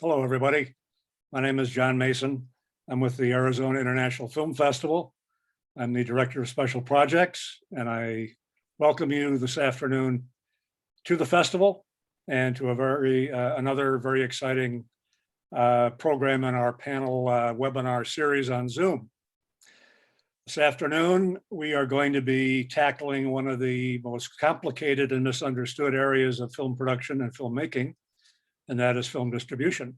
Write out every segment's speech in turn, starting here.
Hello, everybody. My name is John Mason. I'm with the Arizona International Film Festival. I'm the Director of Special Projects, and I welcome you this afternoon to the festival and to another very exciting program in our panel webinar series on Zoom. This afternoon, we are going to be tackling one of the most complicated and misunderstood areas of film production and filmmaking, and that is film distribution.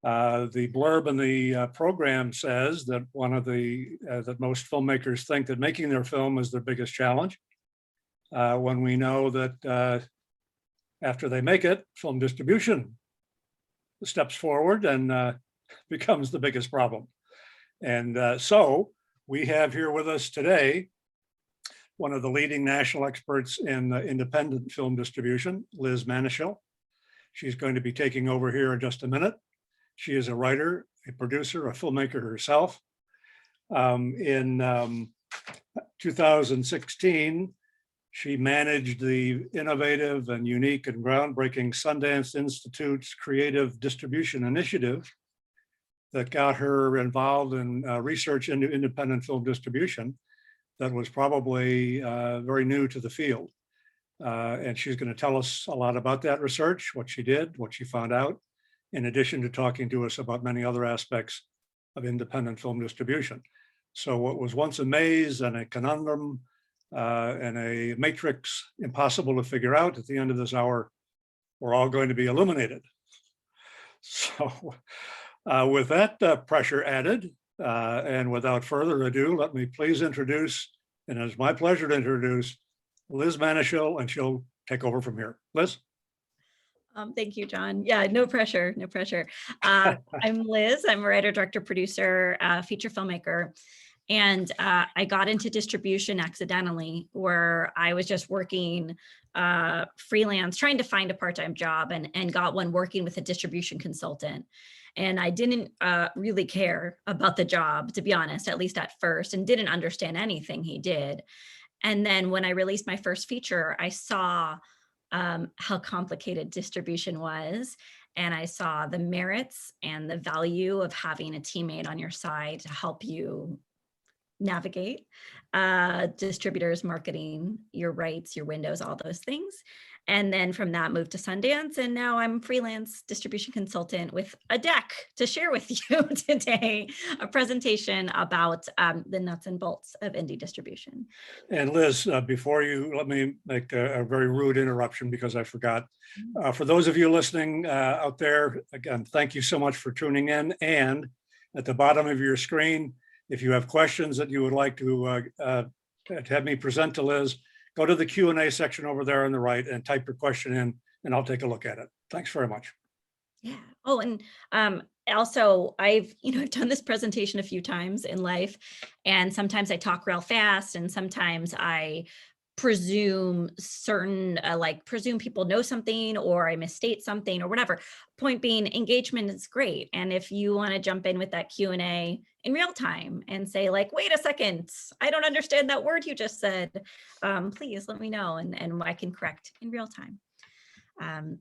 The blurb in the program says that that most filmmakers think that making their film is their biggest challenge, when we know that after they make it, film distribution steps forward and becomes the biggest problem. And so we have here with us today one of the leading national experts in independent film distribution, Liz Manashil. She's going to be taking over here in just a minute. She is a writer, a producer, a filmmaker herself. In 2016, she managed the innovative and unique and groundbreaking Sundance Institute's Creative Distribution Initiative that got her involved in research into independent film distribution that was probably very new to the field. And she's going to tell us a lot about that research, what she did, what she found out, in addition to talking to us about many other aspects of independent film distribution. So what was once a maze and a conundrum and a matrix impossible to figure out, at the end of this hour, we're all going to be illuminated. So with that pressure added, and without further ado, let me please introduce, and it's my pleasure to introduce, Liz Manashil, and she'll take over from here. Liz? Thank you, John. Yeah, no pressure, no pressure. I'm Liz. I'm a writer, director, producer, feature filmmaker. And I got into distribution accidentally, where I was just working freelance, trying to find a part-time job, and got one working with a distribution consultant. And I didn't really care about the job, to be honest, at least at first, and didn't understand anything he did. And then when I released my first feature, I saw how complicated distribution was. And I saw the merits and the value of having a teammate on your side to help you navigate distributors, marketing, your rights, your windows, all those things. And then from that moved to Sundance. And now I'm a freelance distribution consultant with a deck to share with you today, a presentation about the nuts and bolts of indie distribution. And Liz, before you, let me make a very rude interruption because I forgot. For those of you listening out there, again, thank you so much for tuning in. And at the bottom of your screen, if you have questions that you would like to have me present to Liz, go to the Q&A section over there on the right and type your question in, and I'll take a look at it. Thanks very much. Yeah. Oh, and also I've done this presentation a few times in life, and sometimes I talk real fast, and sometimes I presume presume people know something, or I misstate something or whatever. Point being, engagement is great. And if you want to jump in with that Q&A in real time and say like, wait a second, I don't understand that word you just said, please let me know, and I can correct in real time.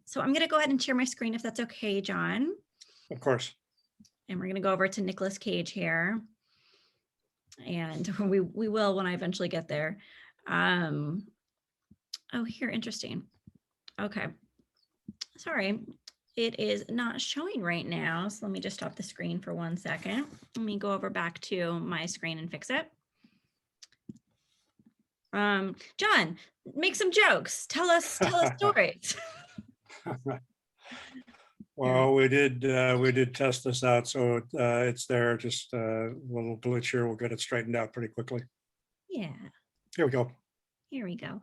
So I'm going to go ahead and share my screen if that's okay, John. Of course. And we're going to go over to Nicolas Cage here. And we will when I eventually get there. Oh, here, interesting. Okay. Sorry, it is not showing right now. So let me just stop the screen for 1 second. Let me go over back to my screen and fix it. John, make some jokes. Tell us stories. Well, we did test this out, so it's there. Just a little glitch here. We'll get it straightened out pretty quickly. Yeah. Here we go. Here we go.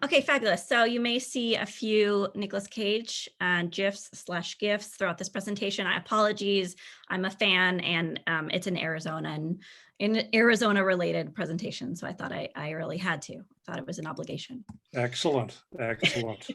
Okay, fabulous. So you may see a few Nicolas Cage GIFs throughout this presentation. Apologies, I'm a fan, and it's an Arizona related presentation. So I thought I really had to. Thought it was an obligation. Excellent, excellent.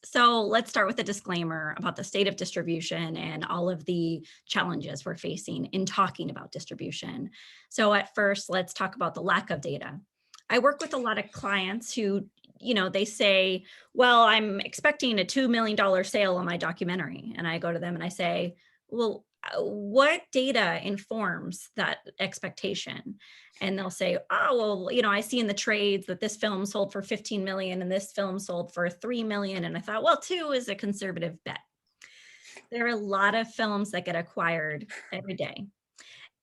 So let's start with a disclaimer about the state of distribution and all of the challenges we're facing in talking about distribution. So at first, let's talk about the lack of data. I work with a lot of clients who they say, well, I'm expecting a $2 million sale on my documentary. And I go to them and I say, well, what data informs that expectation? And they'll say, oh, well, I see in the trades that this film sold for 15 million and this film sold for 3 million. And I thought, well, 2 is a conservative bet. There are a lot of films that get acquired every day.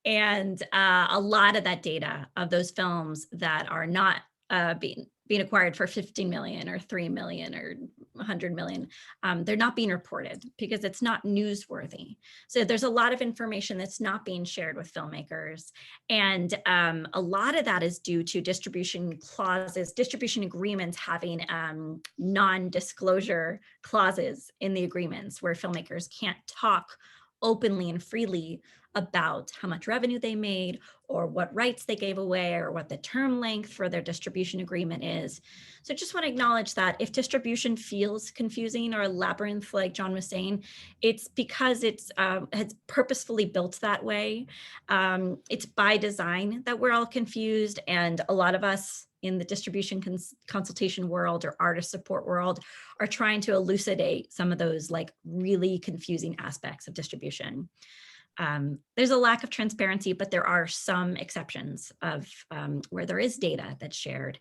And a lot of that data of those films that are not being acquired for 15 million or 3 million or 100 million, they're not being reported because it's not newsworthy. So there's a lot of information that's not being shared with filmmakers. And a lot of that is due to distribution clauses, distribution agreements having non-disclosure clauses in the agreements where filmmakers can't talk openly and freely about how much revenue they made or what rights they gave away or what the term length for their distribution agreement is. So just want to acknowledge that if distribution feels confusing or a labyrinth, like John was saying, it's because it's purposefully built that way. It's by design that we're all confused, and a lot of us in the distribution consultation world or artist support world are trying to elucidate some of those like really confusing aspects of distribution. There's a lack of transparency, but there are some exceptions of where there is data that's shared.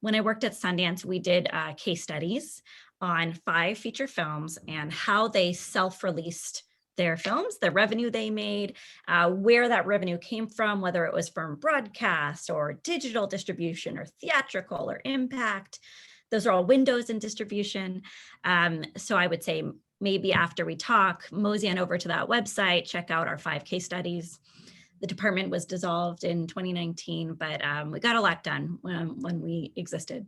When I worked at Sundance, we did case studies on 5 feature films and how they self-released their films, the revenue they made, where that revenue came from, whether it was from broadcast or digital distribution or theatrical or impact. Those are all windows in distribution. So I would say maybe after we talk, mosey on over to that website, check out our 5 case studies. The department was dissolved in 2019, but we got a lot done when we existed.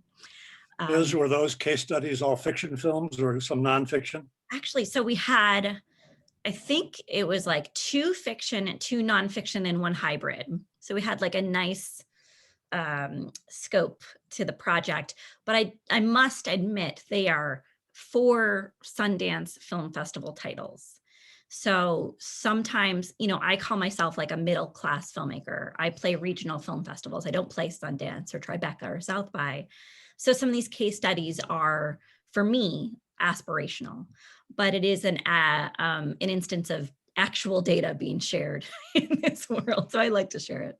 Liz, were those case studies all fiction films or some nonfiction? Actually, so we had, I think it was like 2 fiction and 2 nonfiction and 1 hybrid. So we had like a nice scope to the project, but I must admit they are 4 Sundance Film Festival titles. So sometimes, I call myself like a middle-class filmmaker. I play regional film festivals. I don't play Sundance or Tribeca or South by. So some of these case studies are, for me, aspirational, but it is an instance of actual data being shared in this world. So I like to share it.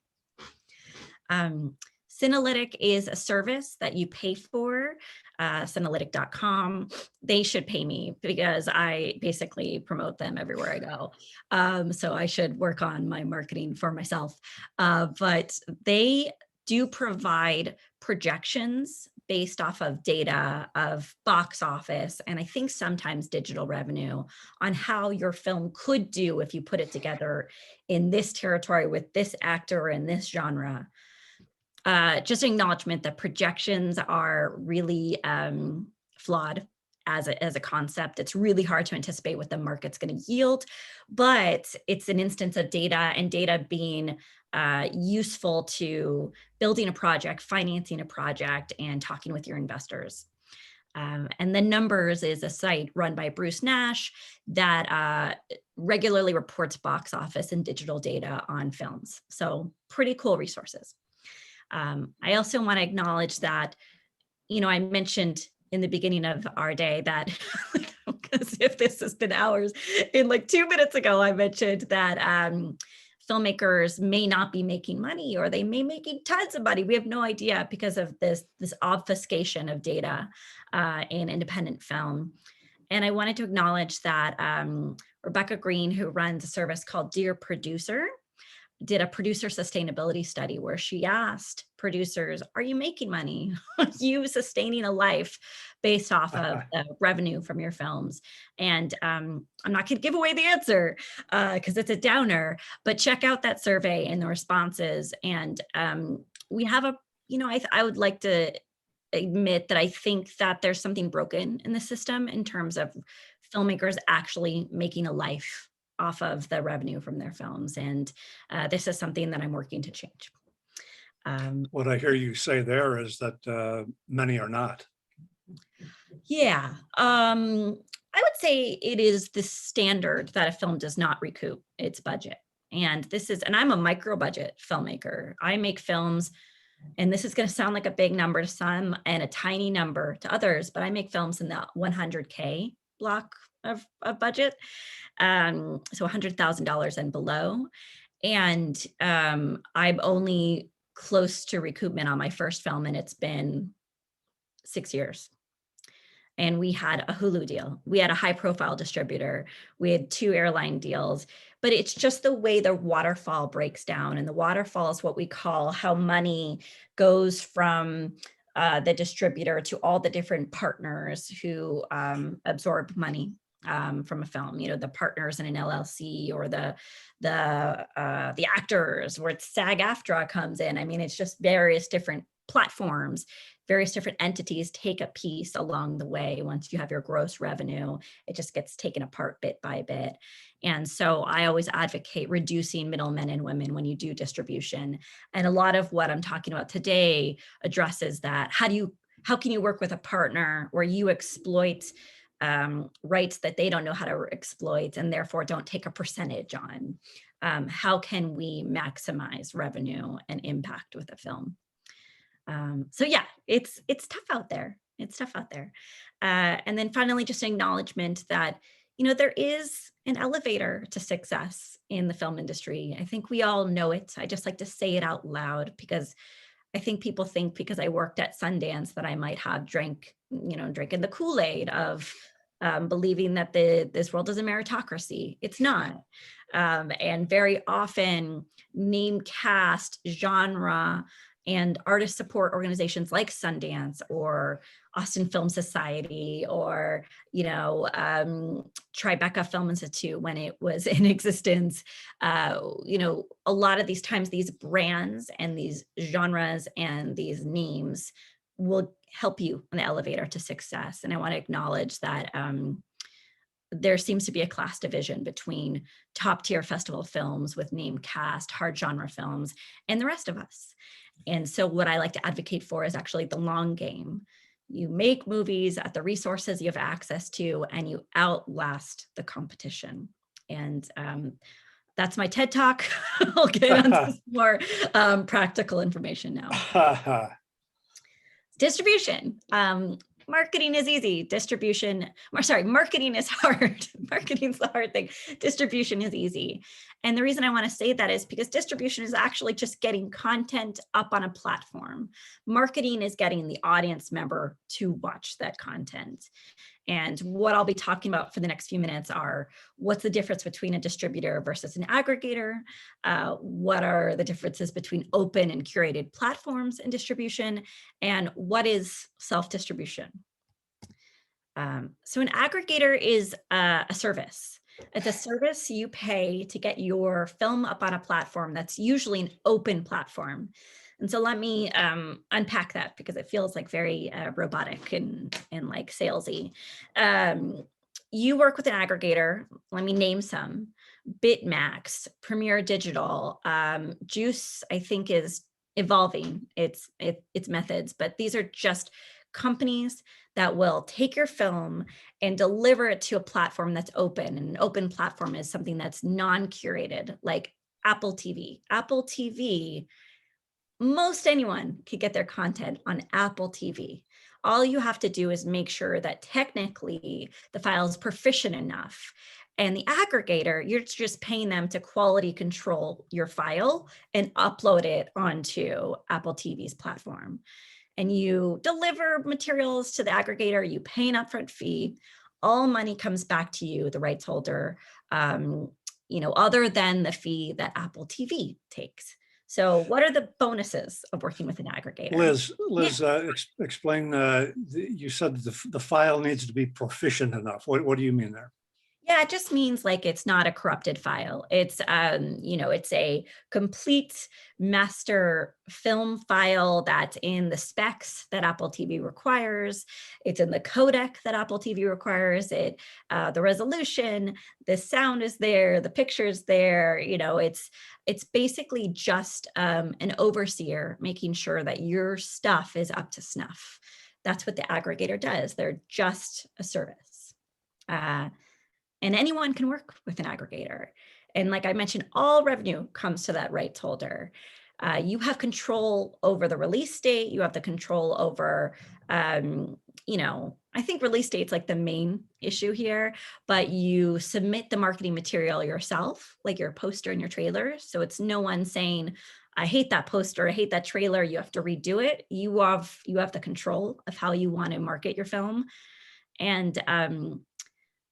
Synalytic is a service that you pay for, synalytic.com. They should pay me because I basically promote them everywhere I go. So I should work on my marketing for myself. But they do provide projections based off of data of box office, and I think sometimes digital revenue, on how your film could do if you put it together in this territory with this actor in this genre. Just acknowledgement that projections are really flawed as a concept. It's really hard to anticipate what the market's going to yield, but it's an instance of data, and data being useful to building a project, financing a project, and talking with your investors. And the Numbers is a site run by Bruce Nash that regularly reports box office and digital data on films. So pretty cool resources. I also want to acknowledge that, I mentioned in the beginning of our day that, because if this has been hours, in like 2 minutes ago, I mentioned that filmmakers may not be making money, or they may be making tons of money. We have no idea because of this obfuscation of data in independent film. And I wanted to acknowledge that Rebecca Green, who runs a service called Dear Producer, did a producer sustainability study where she asked producers, are you making money? Are you sustaining a life based off of revenue from your films? And I'm not going to give away the answer because it's a downer, but check out that survey and the responses. And we have I would like to admit that I think that there's something broken in the system in terms of filmmakers actually making a life off of the revenue from their films. And this is something that I'm working to change. What I hear you say there is that many are not. Yeah, I would say it is the standard that a film does not recoup its budget. And I'm a micro budget filmmaker. I make films And this is going to sound like a big number to some and a tiny number to others, but I make films in the 100K block of budget. So $100,000 and below. And I'm only close to recoupment on my first film, and it's been 6 years. And we had a Hulu deal. We had a high profile distributor. We had 2 airline deals, but it's just the way the waterfall breaks down. And the waterfall is what we call how money goes from the distributor to all the different partners who absorb money from a film. You know, the partners in an LLC, or the actors, where it's SAG-AFTRA comes in. I mean, it's just various different platforms. Various different entities take a piece along the way. Once you have your gross revenue, it just gets taken apart bit by bit. And so I always advocate reducing middlemen and women when you do distribution. And a lot of what I'm talking about today addresses that. How can you work with a partner where you exploit rights that they don't know how to exploit, and therefore don't take a percentage on? How can we maximize revenue and impact with a film? So yeah, it's tough out there. It's tough out there. And then finally, just an acknowledgement that, you know, there is an elevator to success in the film industry. I think we all know it. I just like to say it out loud, because I think people think because I worked at Sundance that I might have drinking the Kool-Aid of believing that this world is a meritocracy. It's not. And very often name, cast, genre, and artist support organizations like Sundance or Austin Film Society, or Tribeca Film Institute when it was in existence. A lot of these times, these brands and these genres and these names will help you on the elevator to success. And I want to acknowledge that there seems to be a class division between top tier festival films with name, cast, hard genre films, and the rest of us. And so what I like to advocate for is actually the long game. You make movies at the resources you have access to, and you outlast the competition. And that's my TED Talk. I'll get on to some more practical information now. Distribution. Marketing is easy. Marketing is hard. Marketing's the hard thing. Distribution is easy. And the reason I want to say that is because distribution is actually just getting content up on a platform. Marketing is getting the audience member to watch that content. And what I'll be talking about for the next few minutes are what's the difference between a distributor versus an aggregator? What are the differences between open and curated platforms in distribution? And what is self-distribution? So an aggregator is a service. It's a service you pay to get your film up on a platform that's usually an open platform. And so let me unpack that, because it feels like very robotic and like salesy. You work with an aggregator. Let me name some: Bitmax, Premiere Digital, Juice. I think is evolving its methods, but these are just companies that will take your film and deliver it to a platform that's open. And an open platform is something that's non-curated, like Apple TV. Apple TV, most anyone can get their content on Apple TV. All you have to do is make sure that technically the file is proficient enough. And the aggregator, you're just paying them to quality control your file and upload it onto Apple TV's platform. And you deliver materials to the aggregator, you pay an upfront fee, all money comes back to you, the rights holder, other than the fee that Apple TV takes. So what are the bonuses of working with an aggregator? Liz, explain, you said the file needs to be proficient enough. What do you mean there? Yeah, it just means like it's not a corrupted file. It's it's a complete master film file that's in the specs that Apple TV requires. It's in the codec that Apple TV requires. The resolution, the sound is there, the picture's there. It's basically just an overseer making sure that your stuff is up to snuff. That's what the aggregator does. They're just a service. And anyone can work with an aggregator. And like I mentioned, all revenue comes to that rights holder. You have control over the release date. You have the control over, I think release date's like the main issue here, but you submit the marketing material yourself, like your poster and your trailer. So it's no one saying, I hate that poster, I hate that trailer, you have to redo it. You have the control of how you want to market your film. And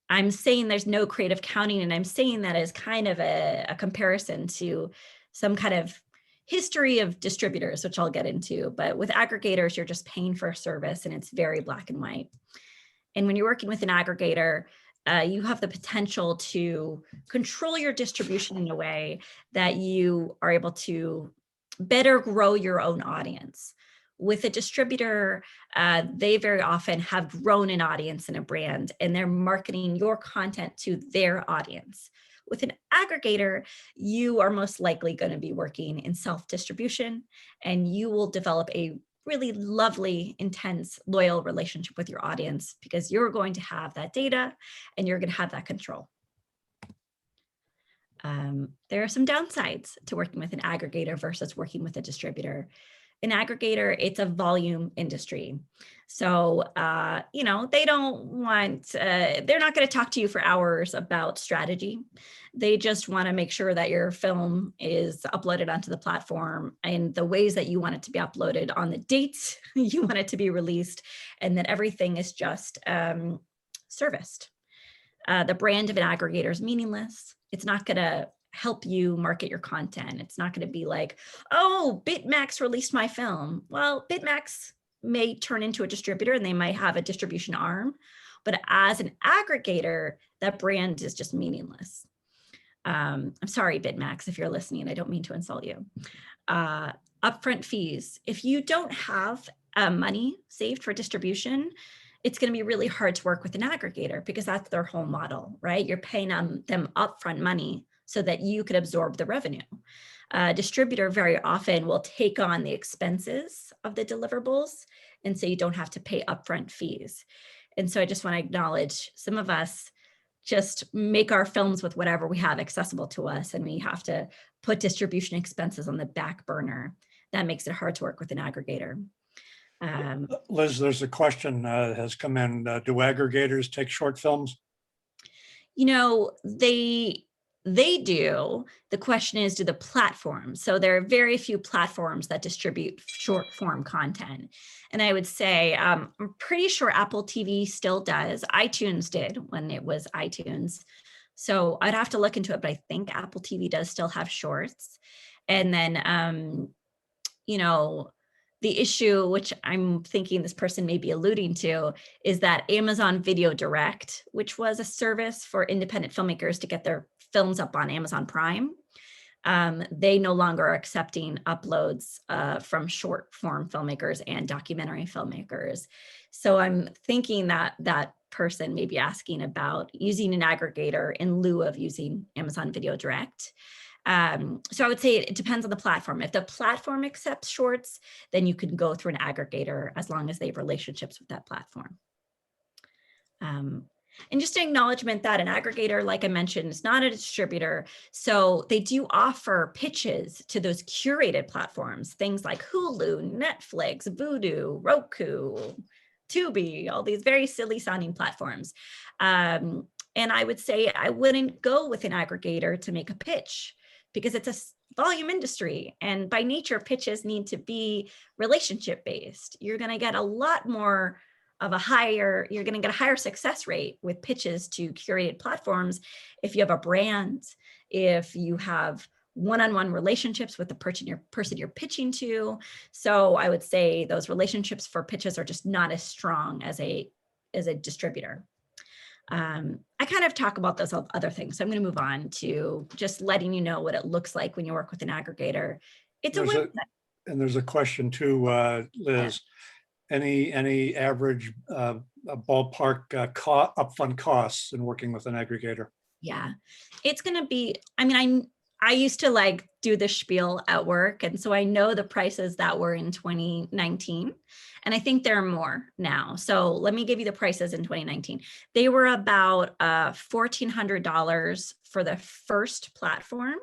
I'm saying there's no creative counting, and I'm saying that as kind of a comparison to some kind of history of distributors, which I'll get into. But with aggregators, you're just paying for a service, and it's very black and white. And when you're working with an aggregator, you have the potential to control your distribution in a way that you are able to better grow your own audience. With a distributor, they very often have grown an audience and a brand, and they're marketing your content to their audience. With an aggregator, you are most likely going to be working in self-distribution, and you will develop a really lovely, intense, loyal relationship with your audience because you're going to have that data and you're going to have that control. There are some downsides to working with an aggregator versus working with a distributor. An aggregator, it's a volume industry. So, they don't want, they're not going to talk to you for hours about strategy. They just want to make sure that your film is uploaded onto the platform in the ways that you want it to be uploaded, on the dates you want it to be released, and that everything is just serviced. The brand of an aggregator is meaningless. It's not going to help you market your content. It's not going to be like, oh, Bitmax released my film. Well, Bitmax may turn into a distributor and they might have a distribution arm, but as an aggregator, that brand is just meaningless. I'm sorry, Bitmax, if you're listening, I don't mean to insult you. Upfront fees. If you don't have money saved for distribution, it's going to be really hard to work with an aggregator because that's their whole model, right? You're paying them upfront money so that you could absorb the revenue. Distributor very often will take on the expenses of the deliverables, and so you don't have to pay upfront fees. And so I just want to acknowledge some of us just make our films with whatever we have accessible to us, and we have to put distribution expenses on the back burner. That makes it hard to work with an aggregator. Liz, there's a question has come in. Do aggregators take short films? They do. The question is, do the platforms? So there are very few platforms that distribute short form content. And I would say, I'm pretty sure Apple TV still does. iTunes did when it was iTunes. So I'd have to look into it, but I think Apple TV does still have shorts. And then, the issue, which I'm thinking this person may be alluding to, is that Amazon Video Direct, which was a service for independent filmmakers to get their films up on Amazon Prime, they no longer are accepting uploads from short form filmmakers and documentary filmmakers. So I'm thinking that that person may be asking about using an aggregator in lieu of using Amazon Video Direct. So I would say it depends on the platform. If the platform accepts shorts, then you can go through an aggregator as long as they have relationships with that platform. And just an acknowledgement that an aggregator, like I mentioned, is not a distributor. So they do offer pitches to those curated platforms, things like Hulu, Netflix, Vudu, Roku, Tubi, all these very silly sounding platforms. And I would say I wouldn't go with an aggregator to make a pitch, because it's a volume industry. And by nature, pitches need to be relationship based. You're going to get a lot more of you're going to get a higher success rate with pitches to curated platforms if you have a brand, if you have one-on-one relationships with the person you're pitching to. So I would say those relationships for pitches are just not as strong as a distributor. I kind of talk about those other things. So I'm going to move on to just letting you know what it looks like when you work with an aggregator. It's and there's a question too, Liz. Yeah. Any average ballpark upfront costs in working with an aggregator? Yeah, it's going to be, I used to do the spiel at work. And so I know the prices that were in 2019, and I think there are more now. So let me give you the prices in 2019. They were about $1,400 for the first platform.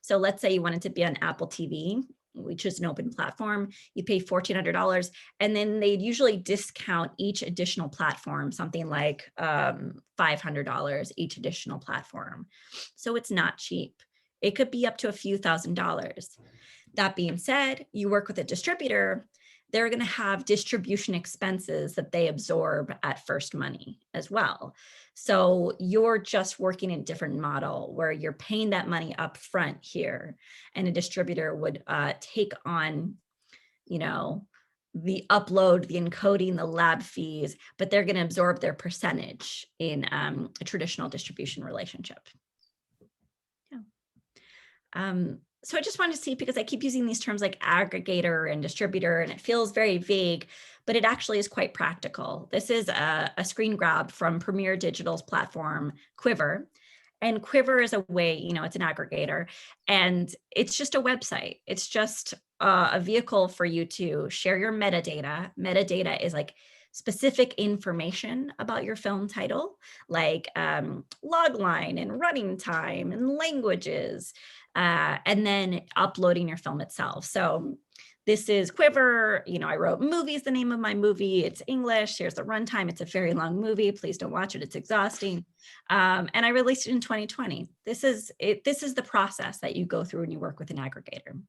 So let's say you wanted to be on Apple TV. which is an open platform, you pay $1,400, and then they'd usually discount each additional platform, something like $500 each additional platform. So it's not cheap. It could be up to a few $1,000s. That being said, you work with a distributor, they're going to have distribution expenses that they absorb at first money as well. So you're just working in a different model where you're paying that money up front here, and a distributor would take on, the upload, the encoding, the lab fees, but they're going to absorb their percentage in a traditional distribution relationship. Yeah. So I just wanted to see, because I keep using these terms like aggregator and distributor, and it feels very vague, but it actually is quite practical. This is a screen grab from Premier Digital's platform, Quiver. And Quiver is a way, it's an aggregator, and it's just a website. It's just a vehicle for you to share your metadata. Metadata is like specific information about your film title, like logline and running time and languages, and then uploading your film itself. So this is Quiver. I wrote Movies, the name of my movie. It's English. Here's the runtime. It's a very long movie. Please don't watch it. It's exhausting. And I released it in 2020. This is the process that you go through when you work with an aggregator.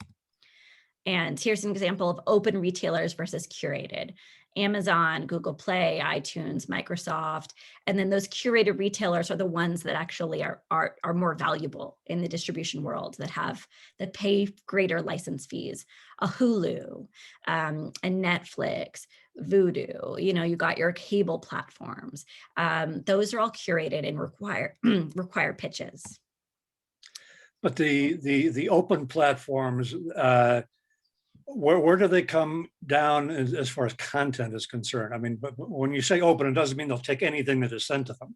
And here's an example of open retailers versus curated. Amazon, Google Play, iTunes, Microsoft, and then those curated retailers are the ones that actually are more valuable in the distribution world, that pay greater license fees. A Hulu, a Netflix, Vudu, you got your cable platforms. Those are all curated and require pitches. But the open platforms, where do they come down as far as content is concerned? I mean, but when you say open, it doesn't mean they'll take anything that is sent to them.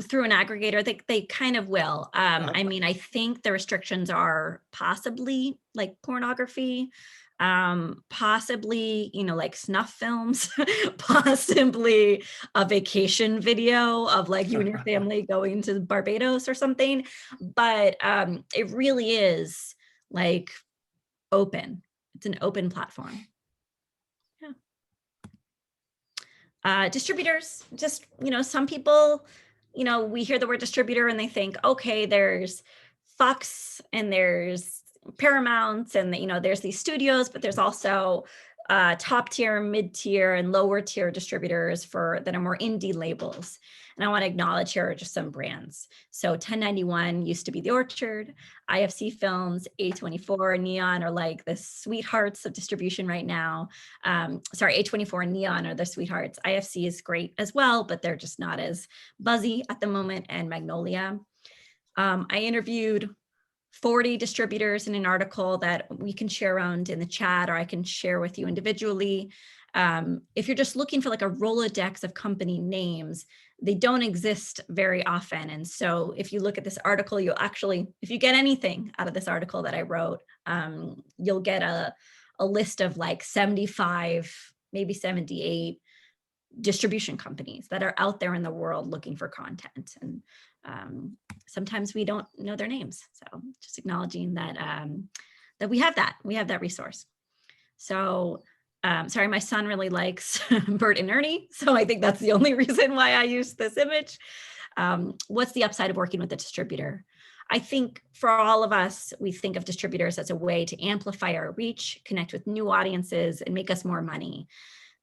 Through an aggregator, they kind of will. I mean, I think the restrictions are possibly like pornography, possibly, like snuff films, possibly a vacation video of like you and your family going to Barbados or something. But it really is like open. It's an open platform. Yeah. Distributors, just, some people, we hear the word distributor and they think, okay, there's Fox and there's Paramount and, there's these studios, but there's also top tier, mid tier, and lower tier distributors that are more indie labels. And I want to acknowledge here are just some brands. So 1091 used to be The Orchard, IFC Films, A24, Neon are like the sweethearts of distribution right now. A24 and Neon are the sweethearts. IFC is great as well, but they're just not as buzzy at the moment. And Magnolia. I interviewed 40 distributors in an article that we can share around in the chat, or I can share with you individually. If you're just looking for like a Rolodex of company names, they don't exist very often. And so if you look at this article, if you get anything out of this article that I wrote, you'll get a list of like 75, maybe 78 distribution companies that are out there in the world looking for content. And sometimes we don't know their names. So just acknowledging that we have that resource. So sorry, my son really likes Bert and Ernie. So I think that's the only reason why I use this image. What's the upside of working with a distributor? I think for all of us, we think of distributors as a way to amplify our reach, connect with new audiences, and make us more money.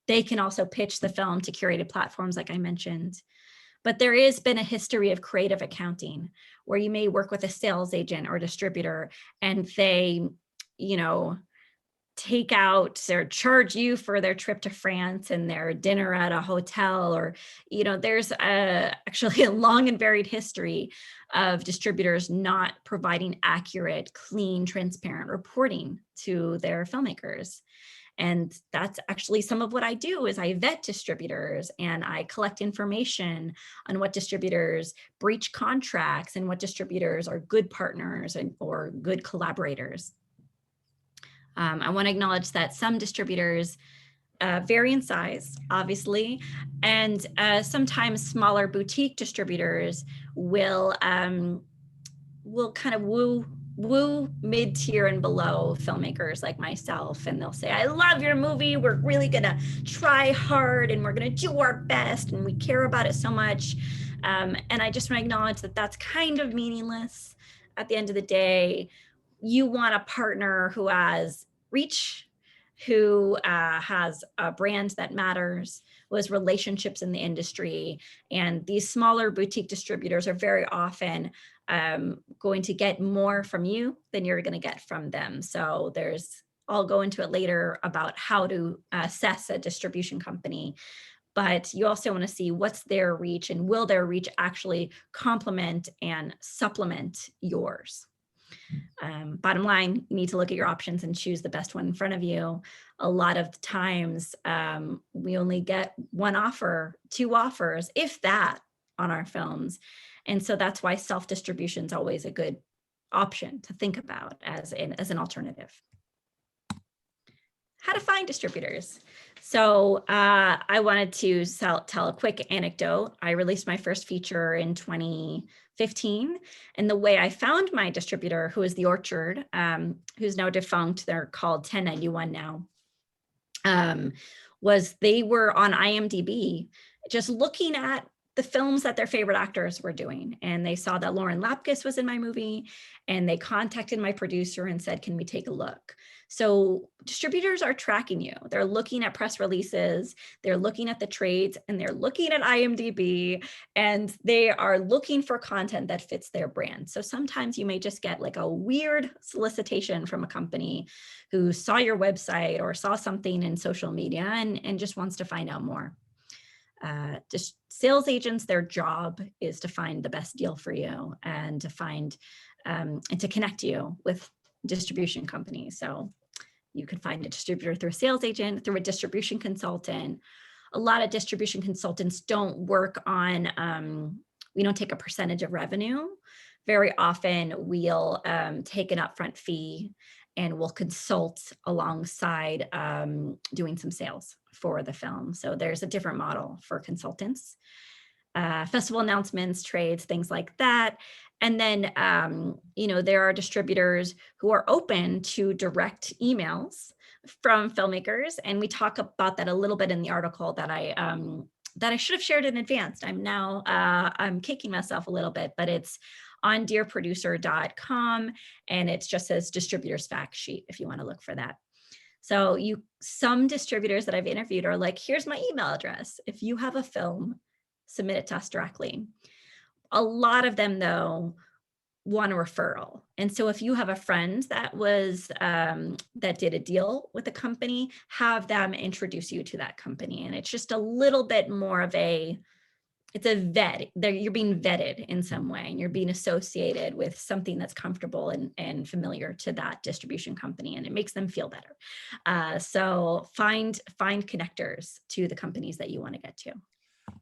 They can also pitch the film to curated platforms, like I mentioned. But there has been a history of creative accounting where you may work with a sales agent or distributor and they, take out or charge you for their trip to France and their dinner at a hotel, or, there's actually a long and varied history of distributors not providing accurate, clean, transparent reporting to their filmmakers. And that's actually some of what I do is I vet distributors and I collect information on what distributors breach contracts and what distributors are good partners or good collaborators. I want to acknowledge that some distributors vary in size, obviously, and sometimes smaller boutique distributors will kind of woo woo mid-tier and below filmmakers like myself, and they'll say, I love your movie, we're really gonna try hard and we're gonna do our best and we care about it so much. And I just want to acknowledge that that's kind of meaningless. At the end of the day, you want a partner who has reach, who has a brand that matters, who has relationships in the industry. And these smaller boutique distributors are very often going to get more from you than you're going to get from them. So I'll go into it later about how to assess a distribution company. But you also want to see what's their reach and will their reach actually complement and supplement yours. Bottom line, you need to look at your options and choose the best one in front of you. A lot of times we only get one offer, two offers, if that, on our films. And so that's why self-distribution is always a good option to think about as an alternative. How to find distributors. So I wanted to tell a quick anecdote. I released my first feature in 2015. And the way I found my distributor, who is The Orchard, who's now defunct, they're called 1091 now, was they were on IMDb just looking at the films that their favorite actors were doing. And they saw that Lauren Lapkus was in my movie, and they contacted my producer and said, can we take a look? So distributors are tracking you. They're looking at press releases, they're looking at the trades, and they're looking at IMDb, and they are looking for content that fits their brand. So sometimes you may just get like a weird solicitation from a company who saw your website or saw something in social media and just wants to find out more. Just sales agents, their job is to find the best deal for you and to find and to connect you with distribution companies. So you can find a distributor through a sales agent, through a distribution consultant. A lot of distribution consultants don't work on, we don't take a percentage of revenue. Very often we'll take an upfront fee and we'll consult alongside doing some sales for the film. So there's a different model for consultants. Festival announcements, trades, things like that. And then, there are distributors who are open to direct emails from filmmakers. And we talk about that a little bit in the article that I should have shared in advance. I'm kicking myself a little bit, but it's on dearproducer.com, and it just says distributors fact sheet if you want to look for that. So some distributors that I've interviewed are like, here's my email address. If you have a film, submit it to us directly. A lot of them, though, want a referral. And so if you have a friend that did a deal with a company, have them introduce you to that company. And it's just a little bit more of it's a vet. You're being vetted in some way, and you're being associated with something that's comfortable and familiar to that distribution company, and it makes them feel better. So find connectors to the companies that you want to get to.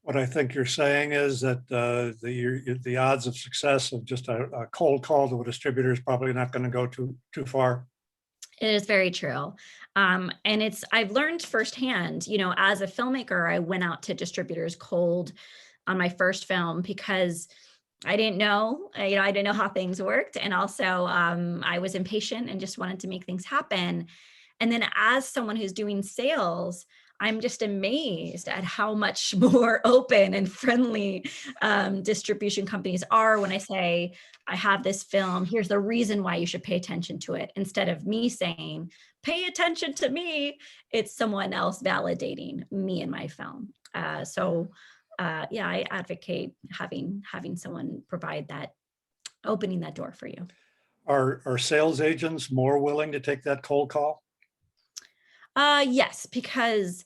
What I think you're saying is that the odds of success of just a cold call to a distributor is probably not going to go too far. It is very true. And I've learned firsthand, as a filmmaker, I went out to distributors cold on my first film because I didn't know, I didn't know how things worked. And also I was impatient and just wanted to make things happen. And then as someone who's doing sales, I'm just amazed at how much more open and friendly distribution companies are when I say, I have this film, here's the reason why you should pay attention to it. Instead of me saying, pay attention to me, it's someone else validating me and my film. I advocate having someone provide that, opening that door for you. Are sales agents more willing to take that cold call? Yes, because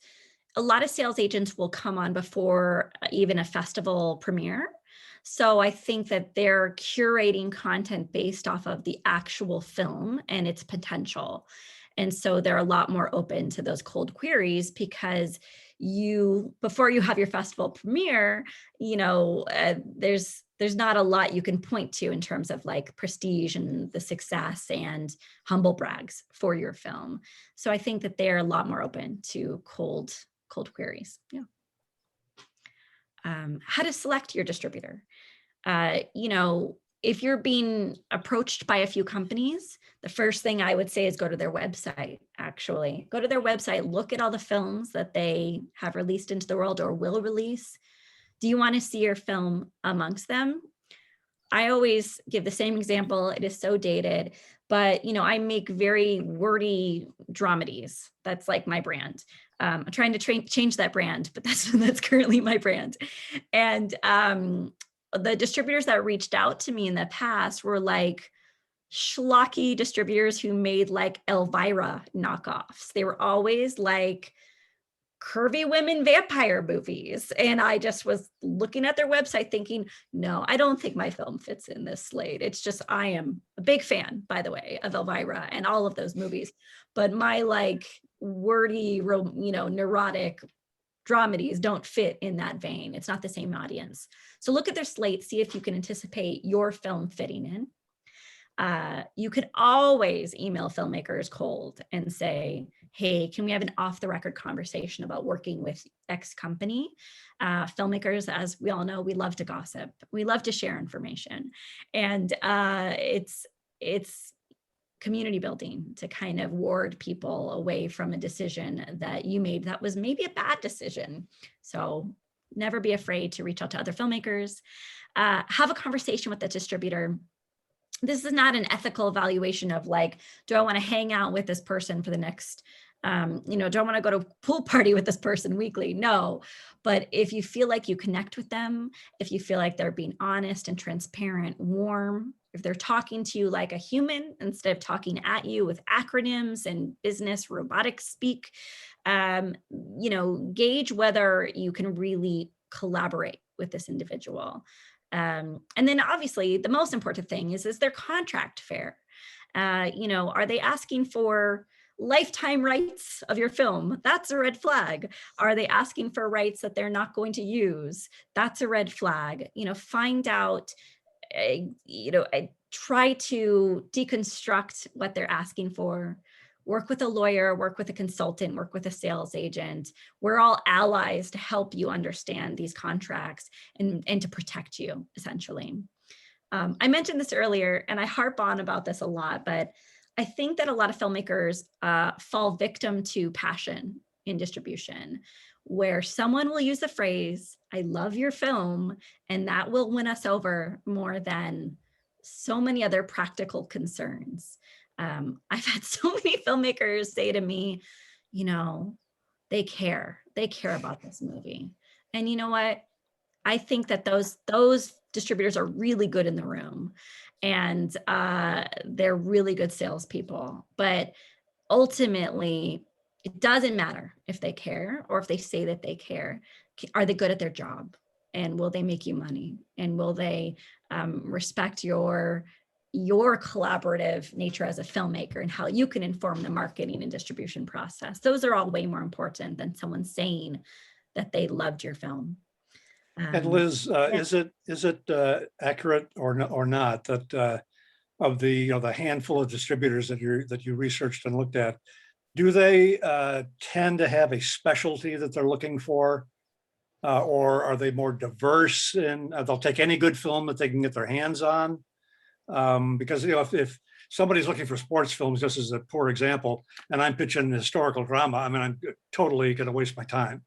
a lot of sales agents will come on before even a festival premiere. So I think that they're curating content based off of the actual film and its potential. And so they're a lot more open to those cold queries because before you have your festival premiere, there's not a lot you can point to in terms of like prestige and the success and humble brags for your film. So I think that they're a lot more open to cold queries. Yeah. How to select your distributor. if you're being approached by a few companies, the first thing I would say is go to their website, actually. Go to their website, look at all the films that they have released into the world or will release. Do you want to see your film amongst them? I always give the same example. It is so dated, but I make very wordy dramedies. That's like my brand. I'm trying to change that brand, but that's currently my brand. And the distributors that reached out to me in the past were like schlocky distributors who made like Elvira knockoffs. They were always like curvy women vampire movies. And I just was looking at their website thinking, no, I don't think my film fits in this slate. It's just, I am a big fan, by the way, of Elvira and all of those movies. But my like wordy, neurotic dramedies don't fit in that vein. It's not the same audience. So look at their slate, see if you can anticipate your film fitting in. You could always email filmmakers cold and say, hey, can we have an off the record conversation about working with X company? Filmmakers, as we all know, we love to gossip. We love to share information. And it's community building to kind of ward people away from a decision that you made that was maybe a bad decision. So never be afraid to reach out to other filmmakers. Have a conversation with the distributor. This is not an ethical evaluation of like, do I want to hang out with this person for the next, do I want to go to a pool party with this person weekly? No, but if you feel like you connect with them, if you feel like they're being honest and transparent, warm, if they're talking to you like a human instead of talking at you with acronyms and business robotic speak, gauge whether you can really collaborate with this individual. And then obviously the most important thing is their contract fair? Are they asking for lifetime rights of your film? That's a red flag. Are they asking for rights that they're not going to use? That's a red flag. Find out, try to deconstruct what they're asking for. Work with a lawyer, work with a consultant, work with a sales agent. We're all allies to help you understand these contracts and to protect you, essentially. I mentioned this earlier, and I harp on about this a lot, but I think that a lot of filmmakers fall victim to passion in distribution, where someone will use the phrase, I love your film, and that will win us over more than so many other practical concerns. I've had so many filmmakers say to me, they care about this movie. And you know what? I think that those distributors are really good in the room, and they're really good salespeople. But ultimately, it doesn't matter if they care or if they say that they care. Are they good at their job? And will they make you money? And will they respect your collaborative nature as a filmmaker and how you can inform the marketing and distribution process? Those are all way more important than someone saying that they loved your film. And Liz, is it accurate or not that of the handful of distributors that you researched and looked at, do they tend to have a specialty that they're looking for, or are they more diverse and they'll take any good film that they can get their hands on? Because if somebody's looking for sports films, just as a poor example, and I'm pitching historical drama, I mean, I'm totally going to waste my time.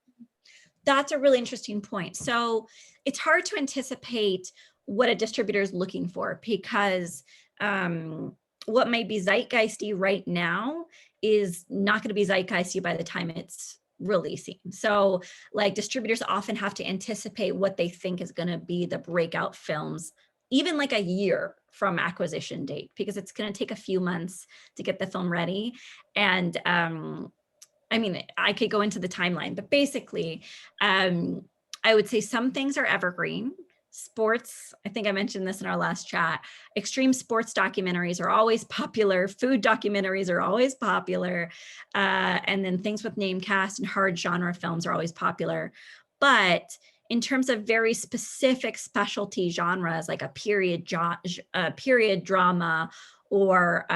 That's a really interesting point. So it's hard to anticipate what a distributor is looking for, because what may be zeitgeisty right now is not going to be zeitgeisty by the time it's releasing. So like distributors often have to anticipate what they think is going to be the breakout films, even like a year from acquisition date, because it's going to take a few months to get the film ready. And I mean, I could go into the timeline, but basically, I would say some things are evergreen. Sports, I think I mentioned this in our last chat, extreme sports documentaries are always popular. Food documentaries are always popular. And then things with name cast and hard genre films are always popular. But in terms of very specific specialty genres, like a period drama or,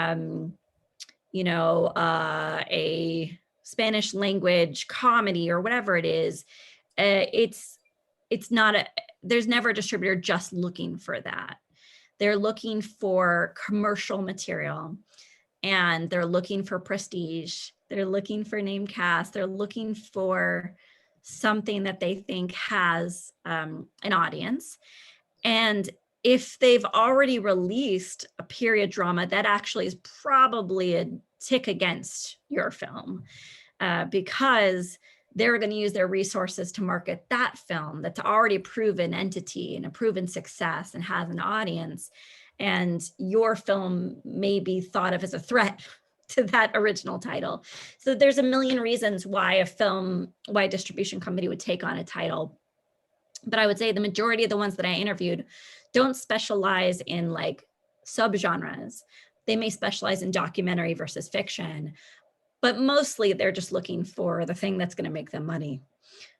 a Spanish language comedy or whatever it is, it's not there's never a distributor just looking for that. they're looking for commercial material, and they're looking for prestige. They're looking for name cast. They're looking for something that they think has an audience. And if they've already released a period drama, that actually is probably a tick against your film, because they're going to use their resources to market that film that's already a proven entity and a proven success and has an audience. And your film may be thought of as a threat to that original title. So there's a million reasons why a distribution company would take on a title. But I would say the majority of the ones that I interviewed don't specialize in like subgenres. They may specialize in documentary versus fiction, but mostly they're just looking for the thing that's going to make them money,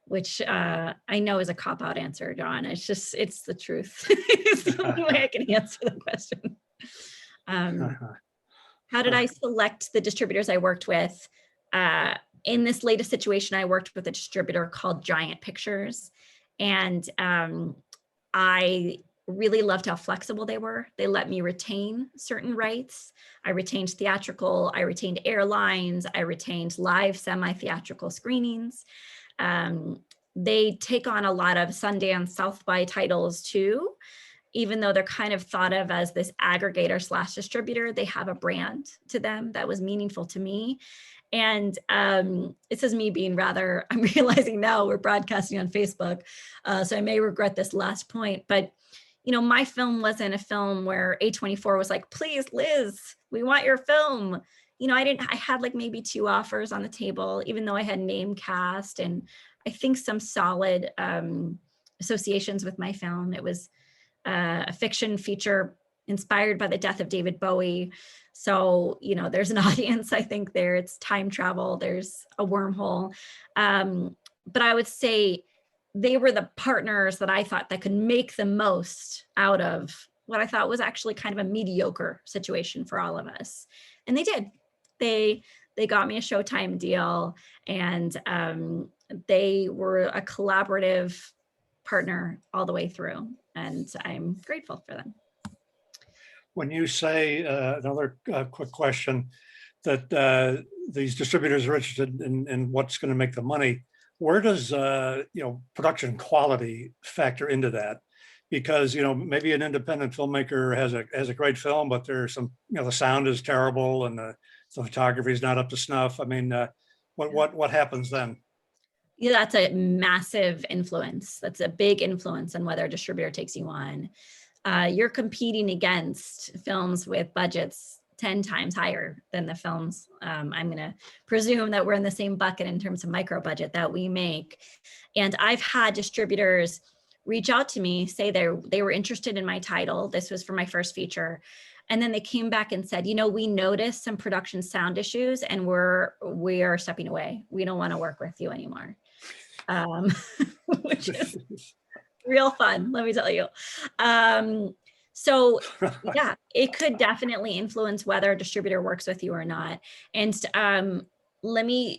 which I know is a cop-out answer, John. It's the truth. It's the only way I can answer the question. How did I select the distributors I worked with? In this latest situation, I worked with a distributor called Giant Pictures. And I really loved how flexible they were. They let me retain certain rights. I retained theatrical, I retained airlines, I retained live semi-theatrical screenings. They take on a lot of Sundance, South by titles too. Even though they're kind of thought of as this aggregator / distributor, they have a brand to them that was meaningful to me. And this is me being rather, I'm realizing now we're broadcasting on Facebook, so I may regret this last point, but you know, my film wasn't a film where A24 was like, please, Liz, we want your film. You know, I had like maybe 2 offers on the table, even though I had name cast and I think some solid associations with my film. It was a fiction feature inspired by the death of David Bowie. So, you know, there's an audience, I think there, it's time travel, there's a wormhole. But I would say they were the partners that I thought that could make the most out of what I thought was actually kind of a mediocre situation for all of us. And they did. They got me a Showtime deal, and they were a collaborative partner all the way through. And I'm grateful for them. When you say, another quick question, that these distributors are interested in what's going to make the money, where does production quality factor into that? Because maybe an independent filmmaker has a great film, but there's some the sound is terrible and the photography is not up to snuff. I mean, what happens then? Yeah, that's a massive influence. That's a big influence on whether a distributor takes you on. You're competing against films with budgets 10 times higher than the films. I'm going to presume that we're in the same bucket in terms of micro budget that we make. And I've had distributors reach out to me, say they were interested in my title. This was for my first feature. And then they came back and said, we noticed some production sound issues and we are stepping away. We don't want to work with you anymore. Which is real fun, let me tell you. So yeah, it could definitely influence whether a distributor works with you or not. And let me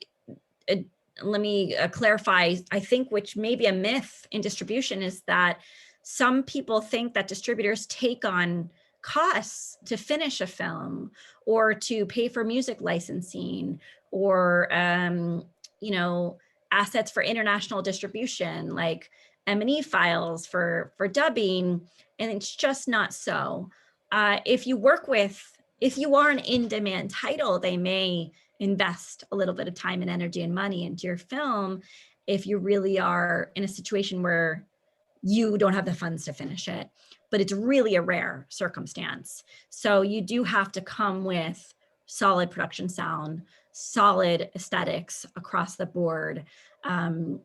clarify, I think, which may be a myth in distribution, is that some people think that distributors take on costs to finish a film or to pay for music licensing or, assets for international distribution, like M&E files for dubbing, and it's just not so. If you are an in-demand title, they may invest a little bit of time and energy and money into your film if you really are in a situation where you don't have the funds to finish it. But it's really a rare circumstance. So you do have to come with solid production sound, solid aesthetics across the board. And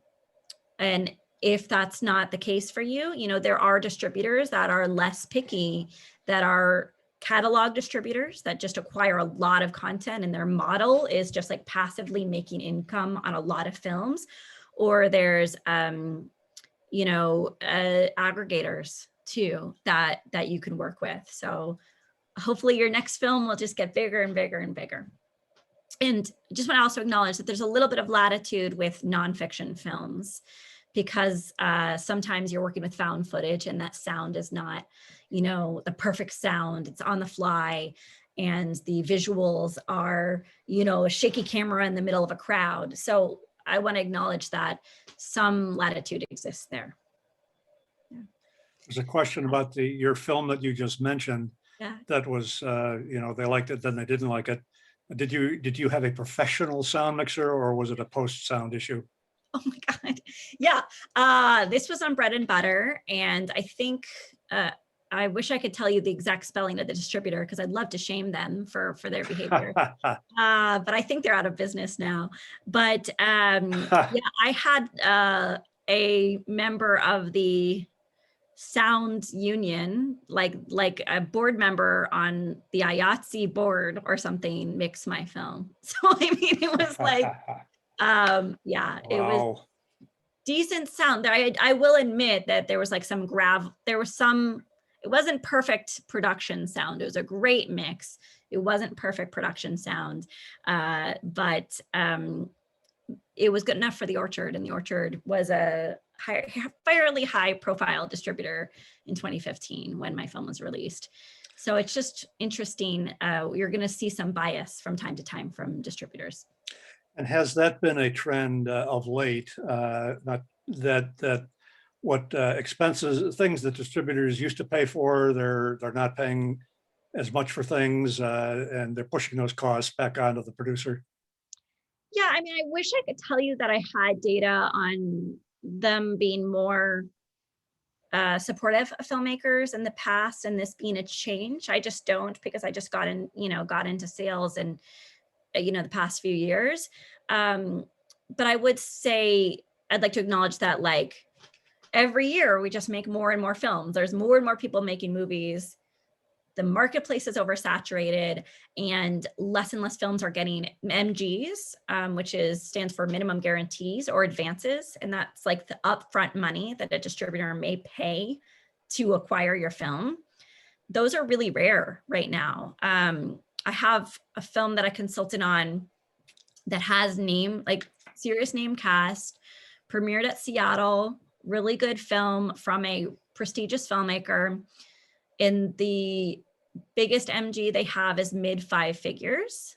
if that's not the case for you, there are distributors that are less picky, that are catalog distributors that just acquire a lot of content and their model is just like passively making income on a lot of films. Or there's, aggregators too that you can work with. So hopefully your next film will just get bigger and bigger and bigger. And just want to also acknowledge that there's a little bit of latitude with nonfiction films, because sometimes you're working with found footage and that sound is not, the perfect sound. It's on the fly, and the visuals are, a shaky camera in the middle of a crowd. So I want to acknowledge that some latitude exists there. There's a question about your film that you just mentioned. Yeah. That was, they liked it, then they didn't like it. Did you have a professional sound mixer, or was it a post sound issue? Oh my God. Yeah. This was on Bread and Butter. And I think, I wish I could tell you the exact spelling of the distributor, because I'd love to shame them for their behavior. But I think they're out of business now. But yeah, I had a member of the sound union, like a board member on the IATSE board or something, mix my film. So I mean, it was like, yeah, it was Wow. decent sound. I will admit that there was like it wasn't perfect production sound. It was a great mix. It wasn't perfect production sound, but it was good enough for the Orchard, and the Orchard was a fairly high profile distributor in 2015 when my film was released. So it's just interesting. You're going to see some bias from time to time from distributors. And has that been a trend of late? Not that what expenses, things that distributors used to pay for, they're not paying as much for things, and they're pushing those costs back onto the producer. Yeah, I mean, I wish I could tell you that I had data on them being more supportive of filmmakers in the past and this being a change. I just don't, because I just got into sales and the past few years. But I would say I'd like to acknowledge that, like, every year we just make more and more films. There's more and more people making movies. The marketplace is oversaturated, and less films are getting MGs, which stands for minimum guarantees or advances. And that's like the upfront money that a distributor may pay to acquire your film. Those are really rare right now. I have a film that I consulted on that has serious name cast, premiered at Seattle, really good film from a prestigious filmmaker. In the biggest MG they have is mid 5 figures.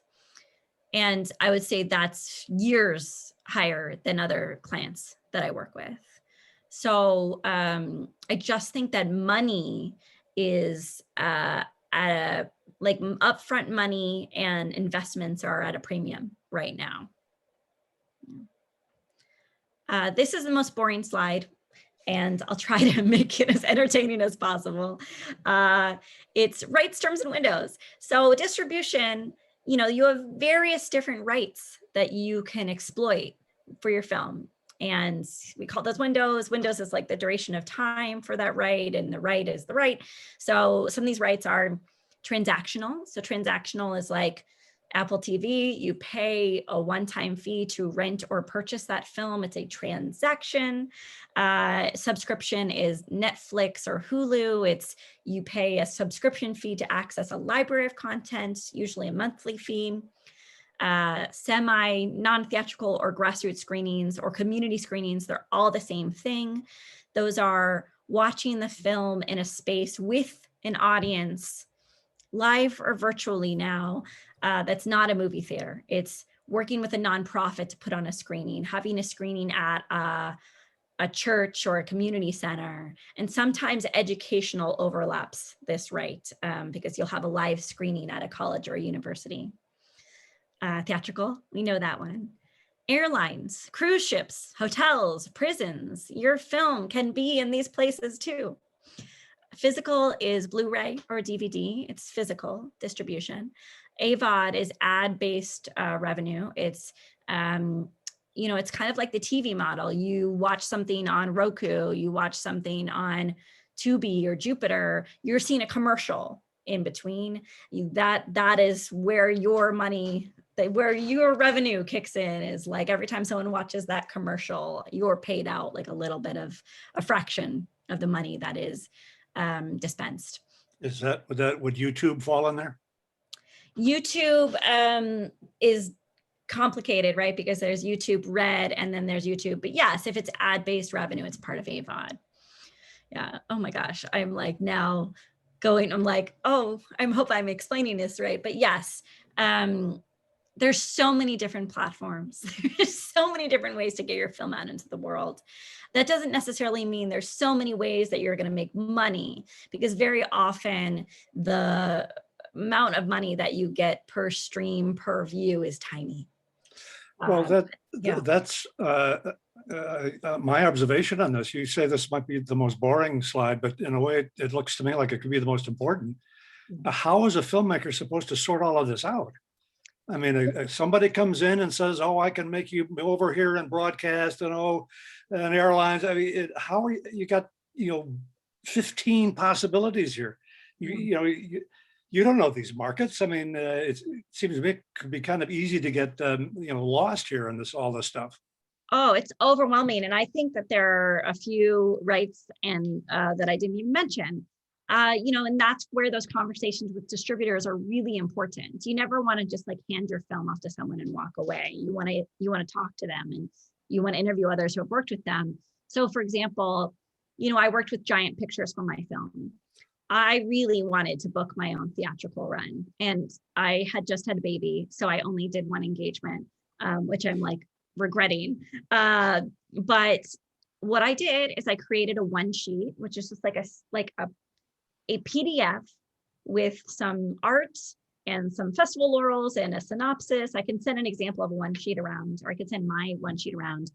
And I would say that's years higher than other clients that I work with. So I just think that money is at a, like, upfront money and investments are at a premium right now. This is the most boring slide, and I'll try to make it as entertaining as possible. It's rights, terms, and windows. So distribution, you have various different rights that you can exploit for your film. And we call those windows. Windows is like the duration of time for that right, and the right is the right. So some of these rights are transactional. So transactional is like Apple TV, you pay a one-time fee to rent or purchase that film. It's a transaction. Subscription is Netflix or Hulu. You pay a subscription fee to access a library of content, usually a monthly fee. Semi, non-theatrical or grassroots screenings or community screenings, they're all the same thing. Those are watching the film in a space with an audience, live or virtually now, that's not a movie theater. It's working with a nonprofit to put on a screening, having a screening at a church or a community center. And sometimes educational overlaps this right, because you'll have a live screening at a college or a university. Theatrical, we know that one. Airlines, cruise ships, hotels, prisons. Your film can be in these places too. Physical is Blu-ray or DVD. It's physical distribution. AVOD is ad-based revenue. It's it's kind of like the TV model. You watch something on Roku, you watch something on Tubi or Jupiter, you're seeing a commercial in between. That is where your money, where your revenue kicks in, is like every time someone watches that commercial, you're paid out like a little bit of a fraction of the money that is dispensed. Would YouTube fall in there? YouTube is complicated, right? Because there's YouTube Red and then there's YouTube. But yes, if it's ad-based revenue, it's part of AVOD. Yeah. Oh my gosh. I'm like now going, I'm like, oh, I hope I'm explaining this right. But yes, there's so many different platforms. There's so many different ways to get your film out into the world. That doesn't necessarily mean there's so many ways that you're going to make money, because very often the amount of money that you get per stream, per view is tiny. Well, Yeah. that's my observation on this. You say this might be the most boring slide, but in a way, it looks to me like it could be the most important. How is a filmmaker supposed to sort all of this out? I mean, somebody comes in and says, "Oh, I can make you over here and broadcast and and airlines." I mean, how are you got 15 possibilities here. You don't know these markets. I mean, it seems to me it could be kind of easy to get lost here in all this stuff. Oh, it's overwhelming. And I think that there are a few rights and that I didn't even mention. And that's where those conversations with distributors are really important. You never want to just like hand your film off to someone and walk away. You want to talk to them, and you want to interview others who have worked with them. So for example, I worked with Giant Pictures for my film. I really wanted to book my own theatrical run, and I had just had a baby, so I only did one engagement, which I'm like regretting. But what I did is I created a one sheet, which is just like a PDF with some art and some festival laurels and a synopsis. I can send an example of a one sheet around, or I could send my one sheet around.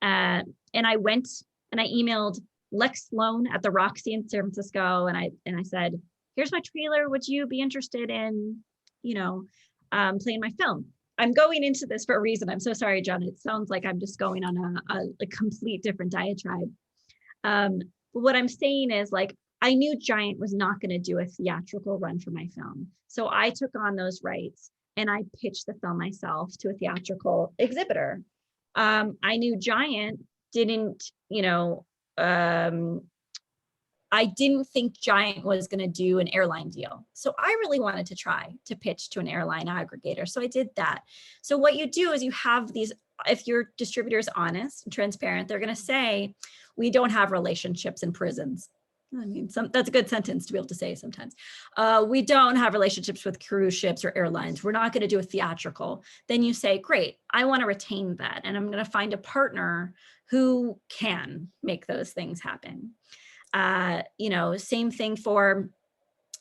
And I went and I emailed Lex Sloan at the Roxy in San Francisco, and I said, "Here's my trailer. Would you be interested in, playing my film?" I'm going into this for a reason. I'm so sorry, John. It sounds like I'm just going on a complete different diatribe. But what I'm saying is, like, I knew Giant was not going to do a theatrical run for my film, so I took on those rights and I pitched the film myself to a theatrical exhibitor. I knew Giant didn't, I didn't think Giant was going to do an airline deal. So I really wanted to try to pitch to an airline aggregator. So I did that. So what you do is you have these, if your distributor is honest and transparent, they're going to say, "We don't have relationships in prisons." I mean, that's a good sentence to be able to say sometimes. "We don't have relationships with cruise ships or airlines. We're not going to do a theatrical." Then you say, "Great, I want to retain that. And I'm going to find a partner who can make those things happen." Same thing for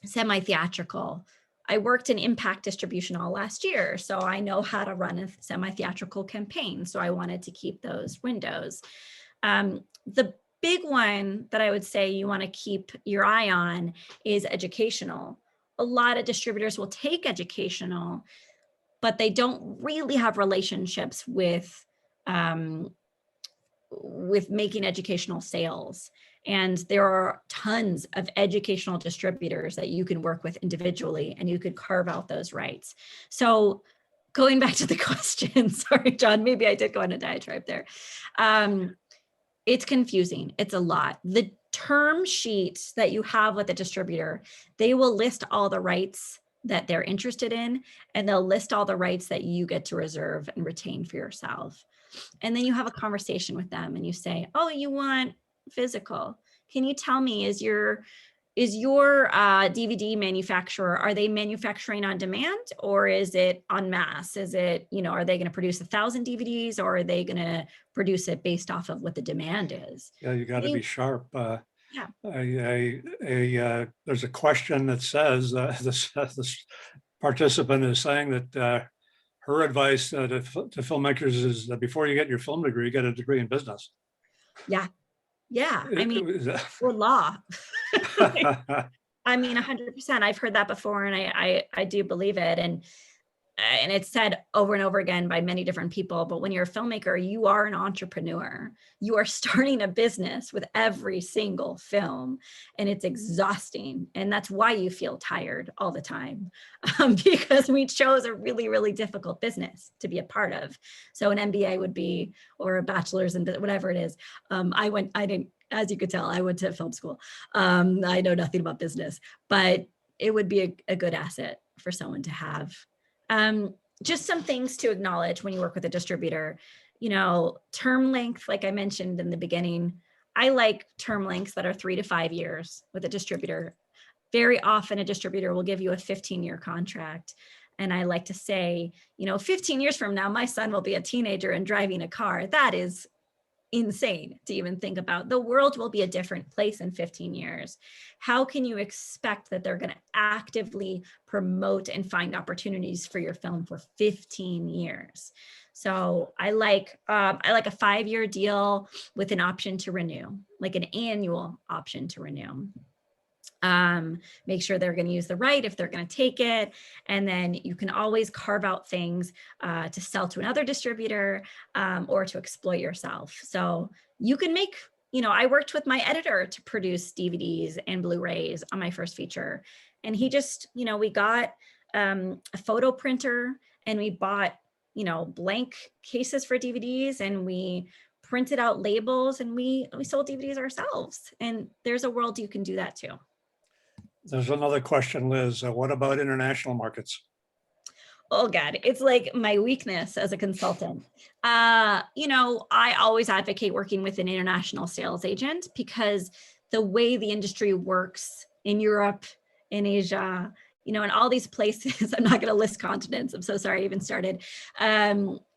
semi-theatrical. I worked in impact distribution all last year, so I know how to run a semi-theatrical campaign. So I wanted to keep those windows. The big one that I would say you want to keep your eye on is educational. A lot of distributors will take educational, but they don't really have relationships with making educational sales. And there are tons of educational distributors that you can work with individually, and you could carve out those rights. So going back to the question, sorry, John, maybe I did go on a diatribe there. It's confusing. It's a lot. The term sheet that you have with a distributor, they will list all the rights that they're interested in, and they'll list all the rights that you get to reserve and retain for yourself. And then you have a conversation with them and you say, "Oh, you want physical. Can you tell me, is your DVD manufacturer, are they manufacturing on demand, or is it en masse? Is it, are they going to produce 1,000 DVDs, or are they going to produce it based off of what the demand is?" Yeah, you got to be sharp. Yeah. There's a question that says this participant is saying that her advice to filmmakers is that before you get your film degree, get a degree in business. Yeah. I mean, or law. I mean, 100%. I've heard that before, and I do believe it. And it's said over and over again by many different people. But when you're a filmmaker, you are an entrepreneur. You are starting a business with every single film, and it's exhausting. And that's why you feel tired all the time, because we chose a really, really difficult business to be a part of. So an MBA would be, or a bachelor's in whatever it is. As you could tell, I went to film school. I know nothing about business, but it would be a good asset for someone to have. just some things to acknowledge when you work with a distributor. Term length, like I mentioned in the beginning, I like term lengths that are 3 to 5 years with a distributor. Very often a distributor will give you a 15-year contract. And I like to say, 15 years from now, my son will be a teenager and driving a car. That is insane to even think about. The world will be a different place in 15 years. How can you expect that they're going to actively promote and find opportunities for your film for 15 years? So I like a 5-year deal with an option to renew, like an annual option to renew. Make sure they're going to use the right if they're going to take it. And then you can always carve out things to sell to another distributor or to exploit yourself. So you can make, I worked with my editor to produce DVDs and Blu-rays on my first feature. And he just, we got a photo printer and we bought, blank cases for DVDs, and we printed out labels, and we sold DVDs ourselves. And there's a world you can do that too. There's another question, Liz. What about international markets? Oh God, it's like my weakness as a consultant. I always advocate working with an international sales agent, because the way the industry works in Europe, in Asia, in all these places, I'm not going to list continents. I'm so sorry I even started.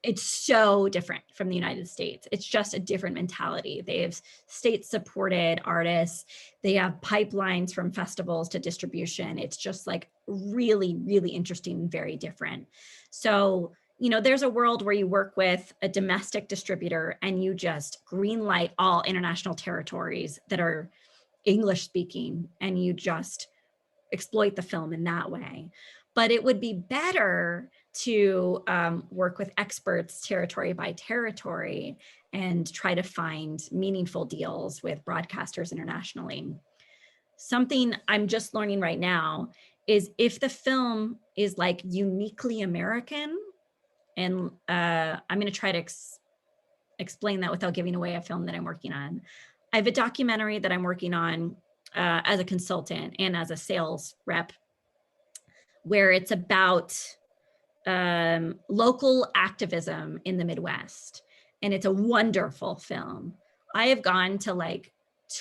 It's so different from the United States. It's just a different mentality. They have state-supported artists. They have pipelines from festivals to distribution. It's just like really, really interesting and very different. So, there's a world where you work with a domestic distributor and you just green light all international territories that are English speaking, and you just exploit the film in that way. But it would be better to work with experts territory by territory and try to find meaningful deals with broadcasters internationally. Something I'm just learning right now is if the film is like uniquely American, and I'm going to try to explain that without giving away a film that I'm working on. I have a documentary that I'm working on as a consultant and as a sales rep, where it's about local activism in the Midwest. And it's a wonderful film. I have gone to like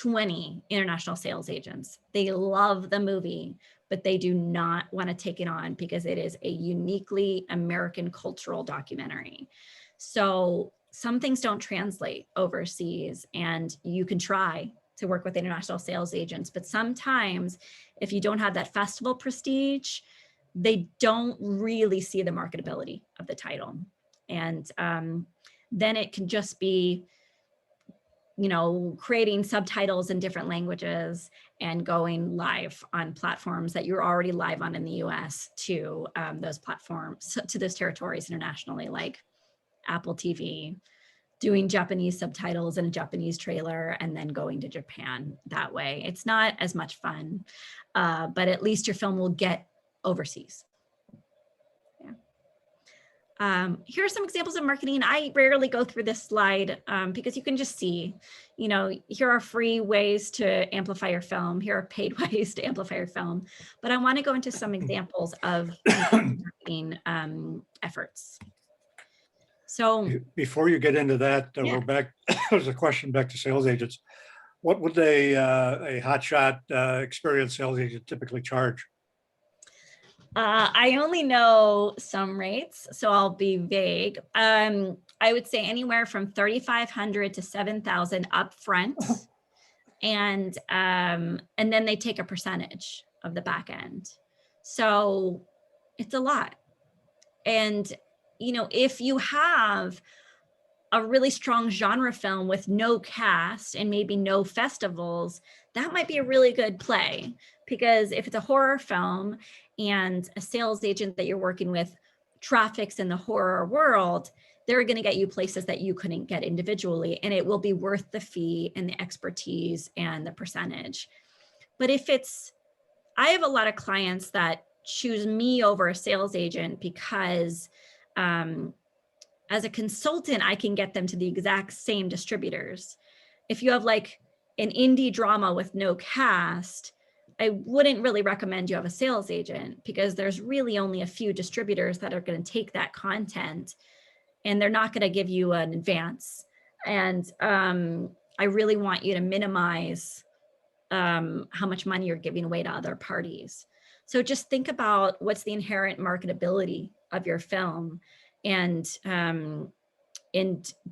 20 international sales agents. They love the movie, but they do not want to take it on because it is a uniquely American cultural documentary. So some things don't translate overseas, and you can try to work with international sales agents, but sometimes if you don't have that festival prestige, they don't really see the marketability of the title. And then it can just be, creating subtitles in different languages and going live on platforms that you're already live on in the US to those platforms, to those territories internationally, like Apple TV, doing Japanese subtitles and a Japanese trailer, and then going to Japan that way. It's not as much fun, but at least your film will get overseas. Yeah. Here are some examples of marketing. I rarely go through this slide because you can just see, here are free ways to amplify your film. Here are paid ways to amplify your film. But I want to go into some examples of marketing efforts. So before you get into that, yeah. we're back. There's a question back to sales agents. What would a hotshot experienced sales agent typically charge? I only know some rates, so I'll be vague. I would say anywhere from 3,500 to 7,000 upfront, and then they take a percentage of the back end. So it's a lot. And if you have a really strong genre film with no cast and maybe no festivals, that might be a really good play. Because if it's a horror film and a sales agent that you're working with traffics in the horror world, they're going to get you places that you couldn't get individually, and it will be worth the fee and the expertise and the percentage. But I have a lot of clients that choose me over a sales agent because as a consultant, I can get them to the exact same distributors. If you have like an indie drama with no cast, I wouldn't really recommend you have a sales agent, because there's really only a few distributors that are going to take that content, and they're not going to give you an advance. And I really want you to minimize how much money you're giving away to other parties. So just think about what's the inherent marketability of your film, and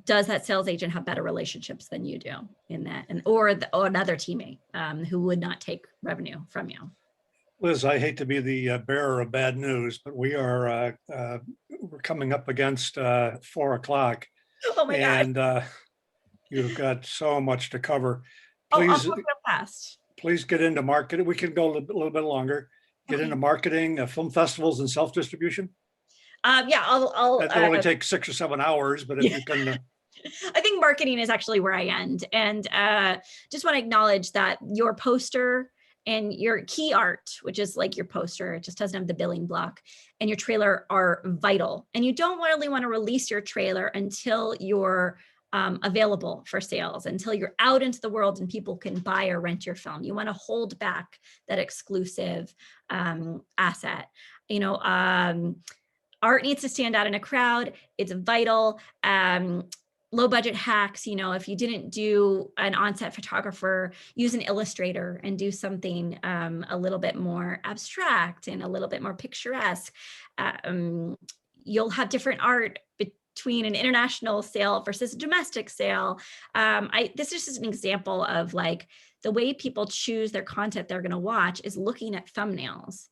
does that sales agent have better relationships than you do in that, or another teammate who would not take revenue from you. Liz, I hate to be the bearer of bad news, but we're coming up against 4 o'clock, Oh my God. and you've got so much to cover. I'll Please, go real fast. please get into marketing. We can go a little bit longer. Get Okay. into marketing, film festivals, and self-distribution. Yeah, I'll That only takes 6 or 7 hours, but if you can. I think marketing is actually where I end. And just want to acknowledge that your poster and your key art, which is like your poster, it just doesn't have the billing block, and your trailer are vital. And you don't really want to release your trailer until you're available for sales, until you're out into the world and people can buy or rent your film. You want to hold back that exclusive asset. You know, art needs to stand out in a crowd. It's vital. Low budget hacks, you know, if you didn't do an on-set photographer, use an illustrator and do something a little bit more abstract and a little bit more picturesque. You'll have different art between an international sale versus a domestic sale. This is just an example of like the way people choose their content they're going to watch is looking at thumbnails,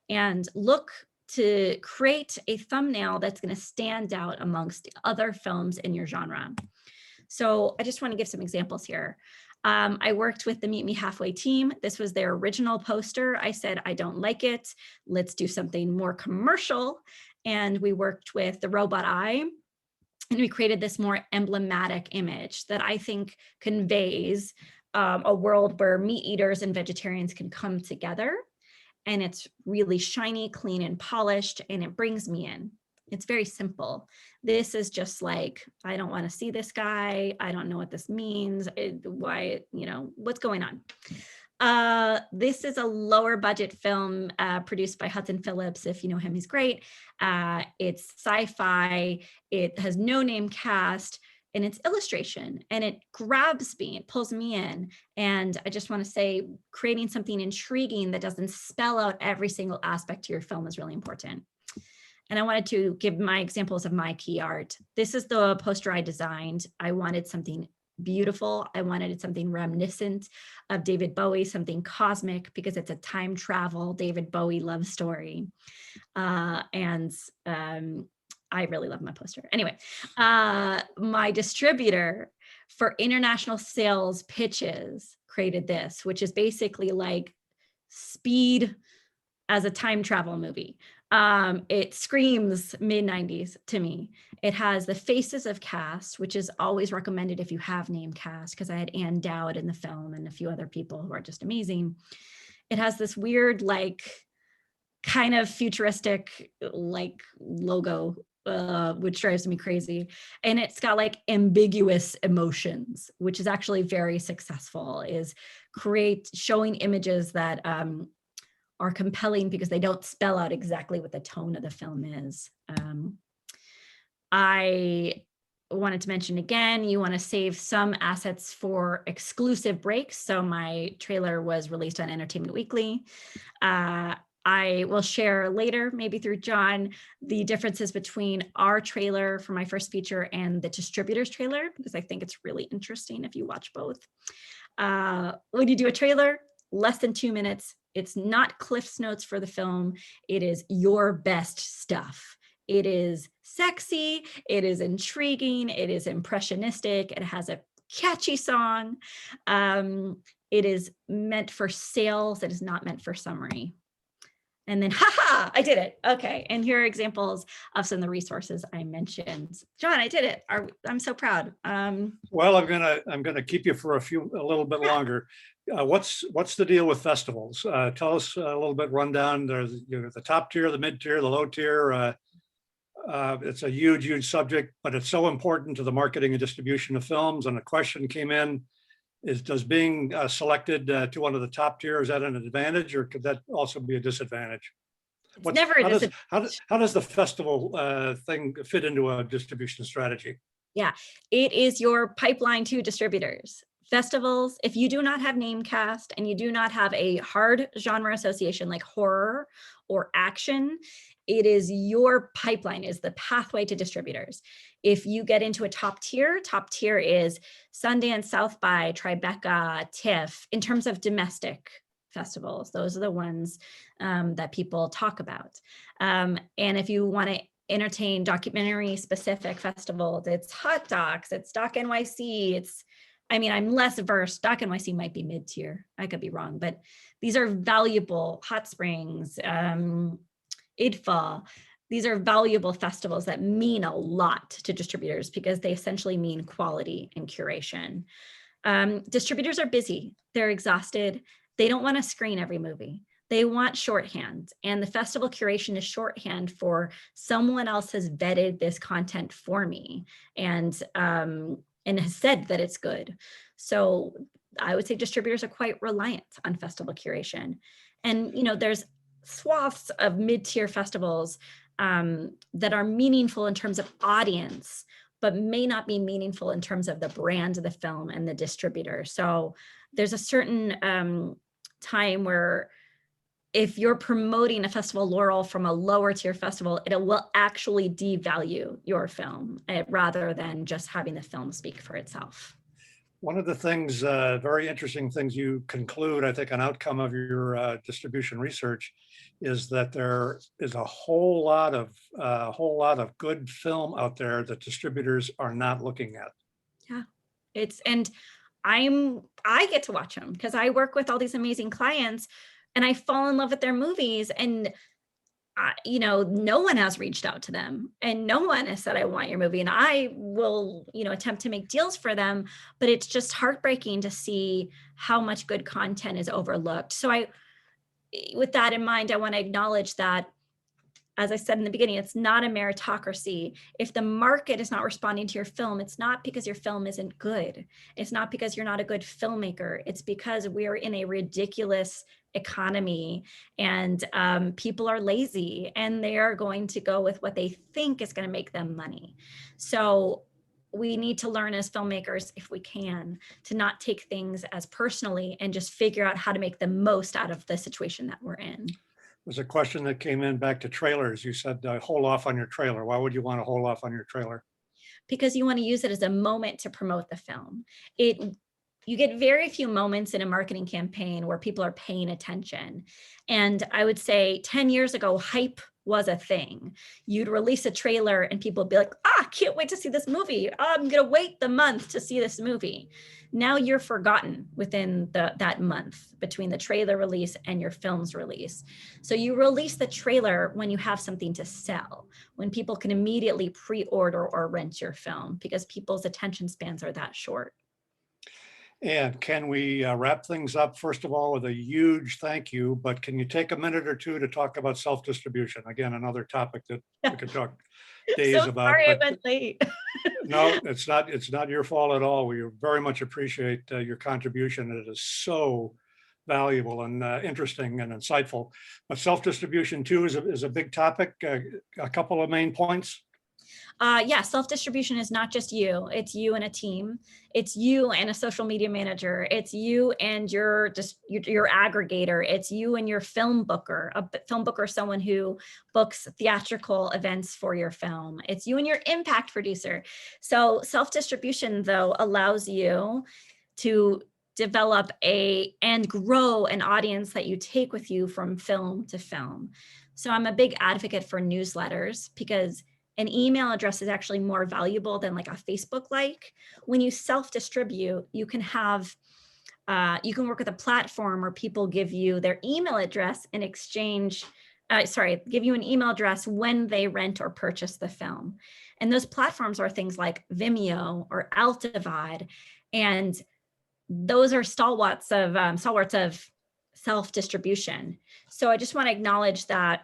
and look to create a thumbnail that's going to stand out amongst the other films in your genre. So I just want to give some examples here. I worked with the Meet Me Halfway team. This was their original poster. I said, I don't like it. Let's do something more commercial. And we worked with the Robot Eye, and we created this more emblematic image that I think conveys a world where meat eaters and vegetarians can come together. And it's really shiny, clean, and polished, and it brings me in. It's very simple. This is just like, I don't want to see this guy. I don't know what this means. Why, you know, what's going on? This is a lower budget film produced by Hudson Phillips. If you know him, he's great. It's sci-fi. It has no name cast, and it's illustration, and it grabs me, it pulls me in. And I just want to say, creating something intriguing that doesn't spell out every single aspect to your film is really important. And I wanted to give my examples of my key art. This is the poster I designed. I wanted something beautiful. I wanted something reminiscent of David Bowie, something cosmic, because it's a time travel David Bowie love story. I really love my poster. Anyway, my distributor for international sales pitches created this, which is basically like Speed as a time travel movie. It screams mid-90s to me. It has the faces of cast, which is always recommended if you have name cast, because I had Ann Dowd in the film and a few other people who are just amazing. It has this weird, like, kind of futuristic, like, logo, which drives me crazy. And it's got like ambiguous emotions, which is actually very successful, is showing images that are compelling because they don't spell out exactly what the tone of the film is. I wanted to mention again, you want to save some assets for exclusive breaks. So my trailer was released on Entertainment Weekly. I will share later, maybe through John, the differences between our trailer for my first feature and the distributor's trailer, because I think it's really interesting if you watch both. When you do a trailer, less than 2 minutes, it's not Cliff's Notes for the film. It is your best stuff. It is sexy, it is intriguing, it is impressionistic, it has a catchy song. It is meant for sales, it is not meant for summary. And then, haha, I did it. Okay, and here are examples of some of the resources I mentioned. John, I did it. I'm so proud. Well, I'm gonna keep you for a little bit longer. What's the deal with festivals? Tell us a little bit rundown. There's the top tier, the mid tier, the low tier. It's a huge subject, but it's so important to the marketing and distribution of films. And a question came in does being selected to one of the top tier, is that an advantage, or could that also be a disadvantage? It's never a How does the festival thing fit into a distribution strategy? Yeah, it is your pipeline to distributors. Festivals, if you do not have name cast and you do not have a hard genre association like horror or action, it is your pipeline, is the pathway to distributors. If you get into a top tier is Sundance, South by, Tribeca, TIFF. In terms of domestic festivals, those are the ones that people talk about. And if you want to entertain documentary specific festivals, it's Hot Docs, it's Doc NYC, I'm less versed. Doc NYC might be mid-tier. I could be wrong, but these are valuable. Hot Springs, IDFA. These are valuable festivals that mean a lot to distributors because they essentially mean quality and curation. Distributors are busy. They're exhausted. They don't want to screen every movie. They want shorthand, and the festival curation is shorthand for someone else has vetted this content for me and has said that it's good. So I would say distributors are quite reliant on festival curation. And, there's swaths of mid-tier festivals that are meaningful in terms of audience, but may not be meaningful in terms of the brand of the film and the distributor. So there's a certain time where if you're promoting a festival laurel from a lower tier festival, it will actually devalue your film rather than just having the film speak for itself. One of the things, very interesting things you conclude, I think, an outcome of your distribution research is that there is a whole lot of good film out there that distributors are not looking at. Yeah, and I get to watch them because I work with all these amazing clients and I fall in love with their movies, and no one has reached out to them and no one has said, I want your movie, and I will, attempt to make deals for them, but it's just heartbreaking to see how much good content is overlooked. So with that in mind, I want to acknowledge that, as I said in the beginning, it's not a meritocracy. If the market is not responding to your film, it's not because your film isn't good. It's not because you're not a good filmmaker. It's because we are in a ridiculous economy and people are lazy and they are going to go with what they think is going to make them money. So we need to learn as filmmakers, if we can, to not take things as personally and just figure out how to make the most out of the situation that we're in. There's a question that came in back to trailers. You said hold off on your trailer. Why would you want to hold off on your trailer? Because you want to use it as a moment to promote the film. You get very few moments in a marketing campaign where people are paying attention. And I would say 10 years ago, hype was a thing. You'd release a trailer and people would be like, can't wait to see this movie. I'm going to wait the month to see this movie. Now you're forgotten within that month between the trailer release and your film's release. So you release the trailer when you have something to sell, when people can immediately pre-order or rent your film, because people's attention spans are that short. And can we wrap things up, first of all, with a huge thank you, but can you take a minute or two to talk about self-distribution? Again, another topic that we could talk days about. Sorry, I went late. No, it's not your fault at all. We very much appreciate your contribution. It is so valuable and interesting and insightful. But self-distribution too is a big topic. A couple of main points. Yeah, self-distribution is not just you. It's you and a team. It's you and a social media manager. It's you and your aggregator. It's you and your film booker. A film booker is someone who books theatrical events for your film. It's you and your impact producer. So self-distribution, though, allows you to develop and grow an audience that you take with you from film to film. So I'm a big advocate for newsletters because an email address is actually more valuable than like a Facebook like. When you self-distribute, you can work with a platform where people give you their email address in exchange, give you an email address when they rent or purchase the film. And those platforms are things like Vimeo or Altivide, and those are stalwarts of self-distribution. So I just want to acknowledge that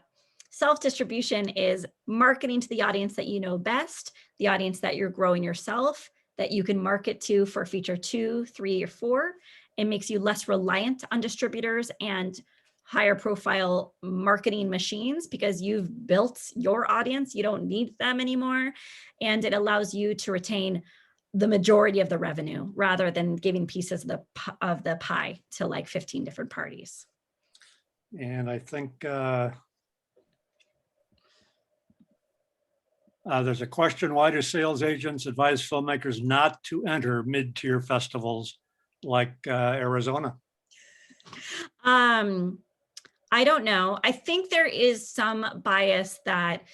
self-distribution is marketing to the audience that you know best, the audience that you're growing yourself, that you can market to for feature 2, 3, or 4. It makes you less reliant on distributors and higher profile marketing machines because you've built your audience. You don't need them anymore. And it allows you to retain the majority of the revenue rather than giving pieces of the pie to like 15 different parties. And I think there's a question, why do sales agents advise filmmakers not to enter mid-tier festivals like Arizona? I don't know. I think there is some bias that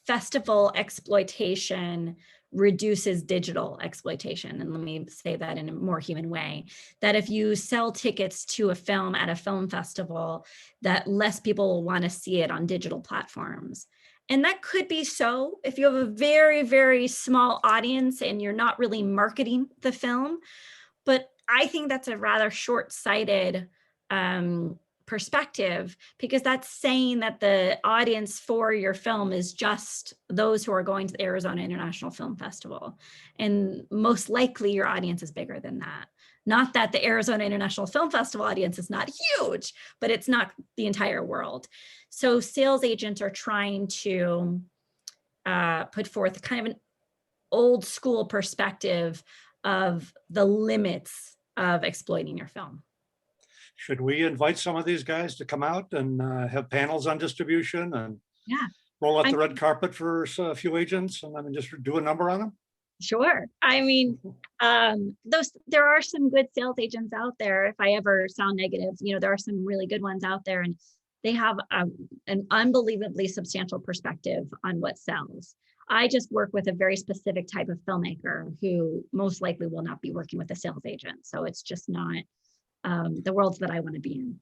festival exploitation reduces digital exploitation. And let me say that in a more human way, that if you sell tickets to a film at a film festival, that less people will want to see it on digital platforms. And that could be so if you have a very, very small audience and you're not really marketing the film. But I think that's a rather short-sighted perspective, because that's saying that the audience for your film is just those who are going to the Arizona International Film Festival. And most likely your audience is bigger than that. Not that the Arizona International Film Festival audience is not huge, but it's not the entire world. So sales agents are trying to put forth kind of an old school perspective of the limits of exploiting your film. Should we invite some of these guys to come out and have panels on distribution and Yeah, roll out the red carpet for a few agents and I mean, just do a number on them? sure. I mean, there are some good sales agents out there. If I ever sound negative, there are some really good ones out there, and they have an unbelievably substantial perspective on what sells. I just work with a very specific type of filmmaker who most likely will not be working with a sales agent. So it's just not the worlds that I want to be in.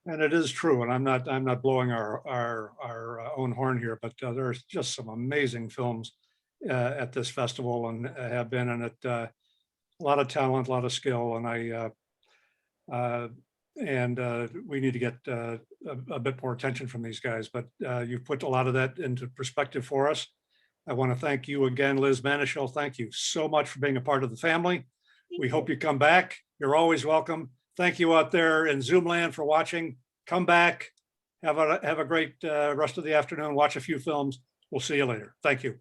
And it is true, and I'm not blowing our own horn here, but there's just some amazing films at this festival and have been, and it a lot of talent, a lot of skill, and we need to get a bit more attention from these guys. But you've put a lot of that into perspective for us. I want to thank you again, Liz Manashil. Thank you so much for being a part of the family. We hope you come back. You're always welcome. Thank you out there in Zoom land for watching. Come back. Have a great rest of the afternoon. Watch a few films. We'll see you later. Thank you.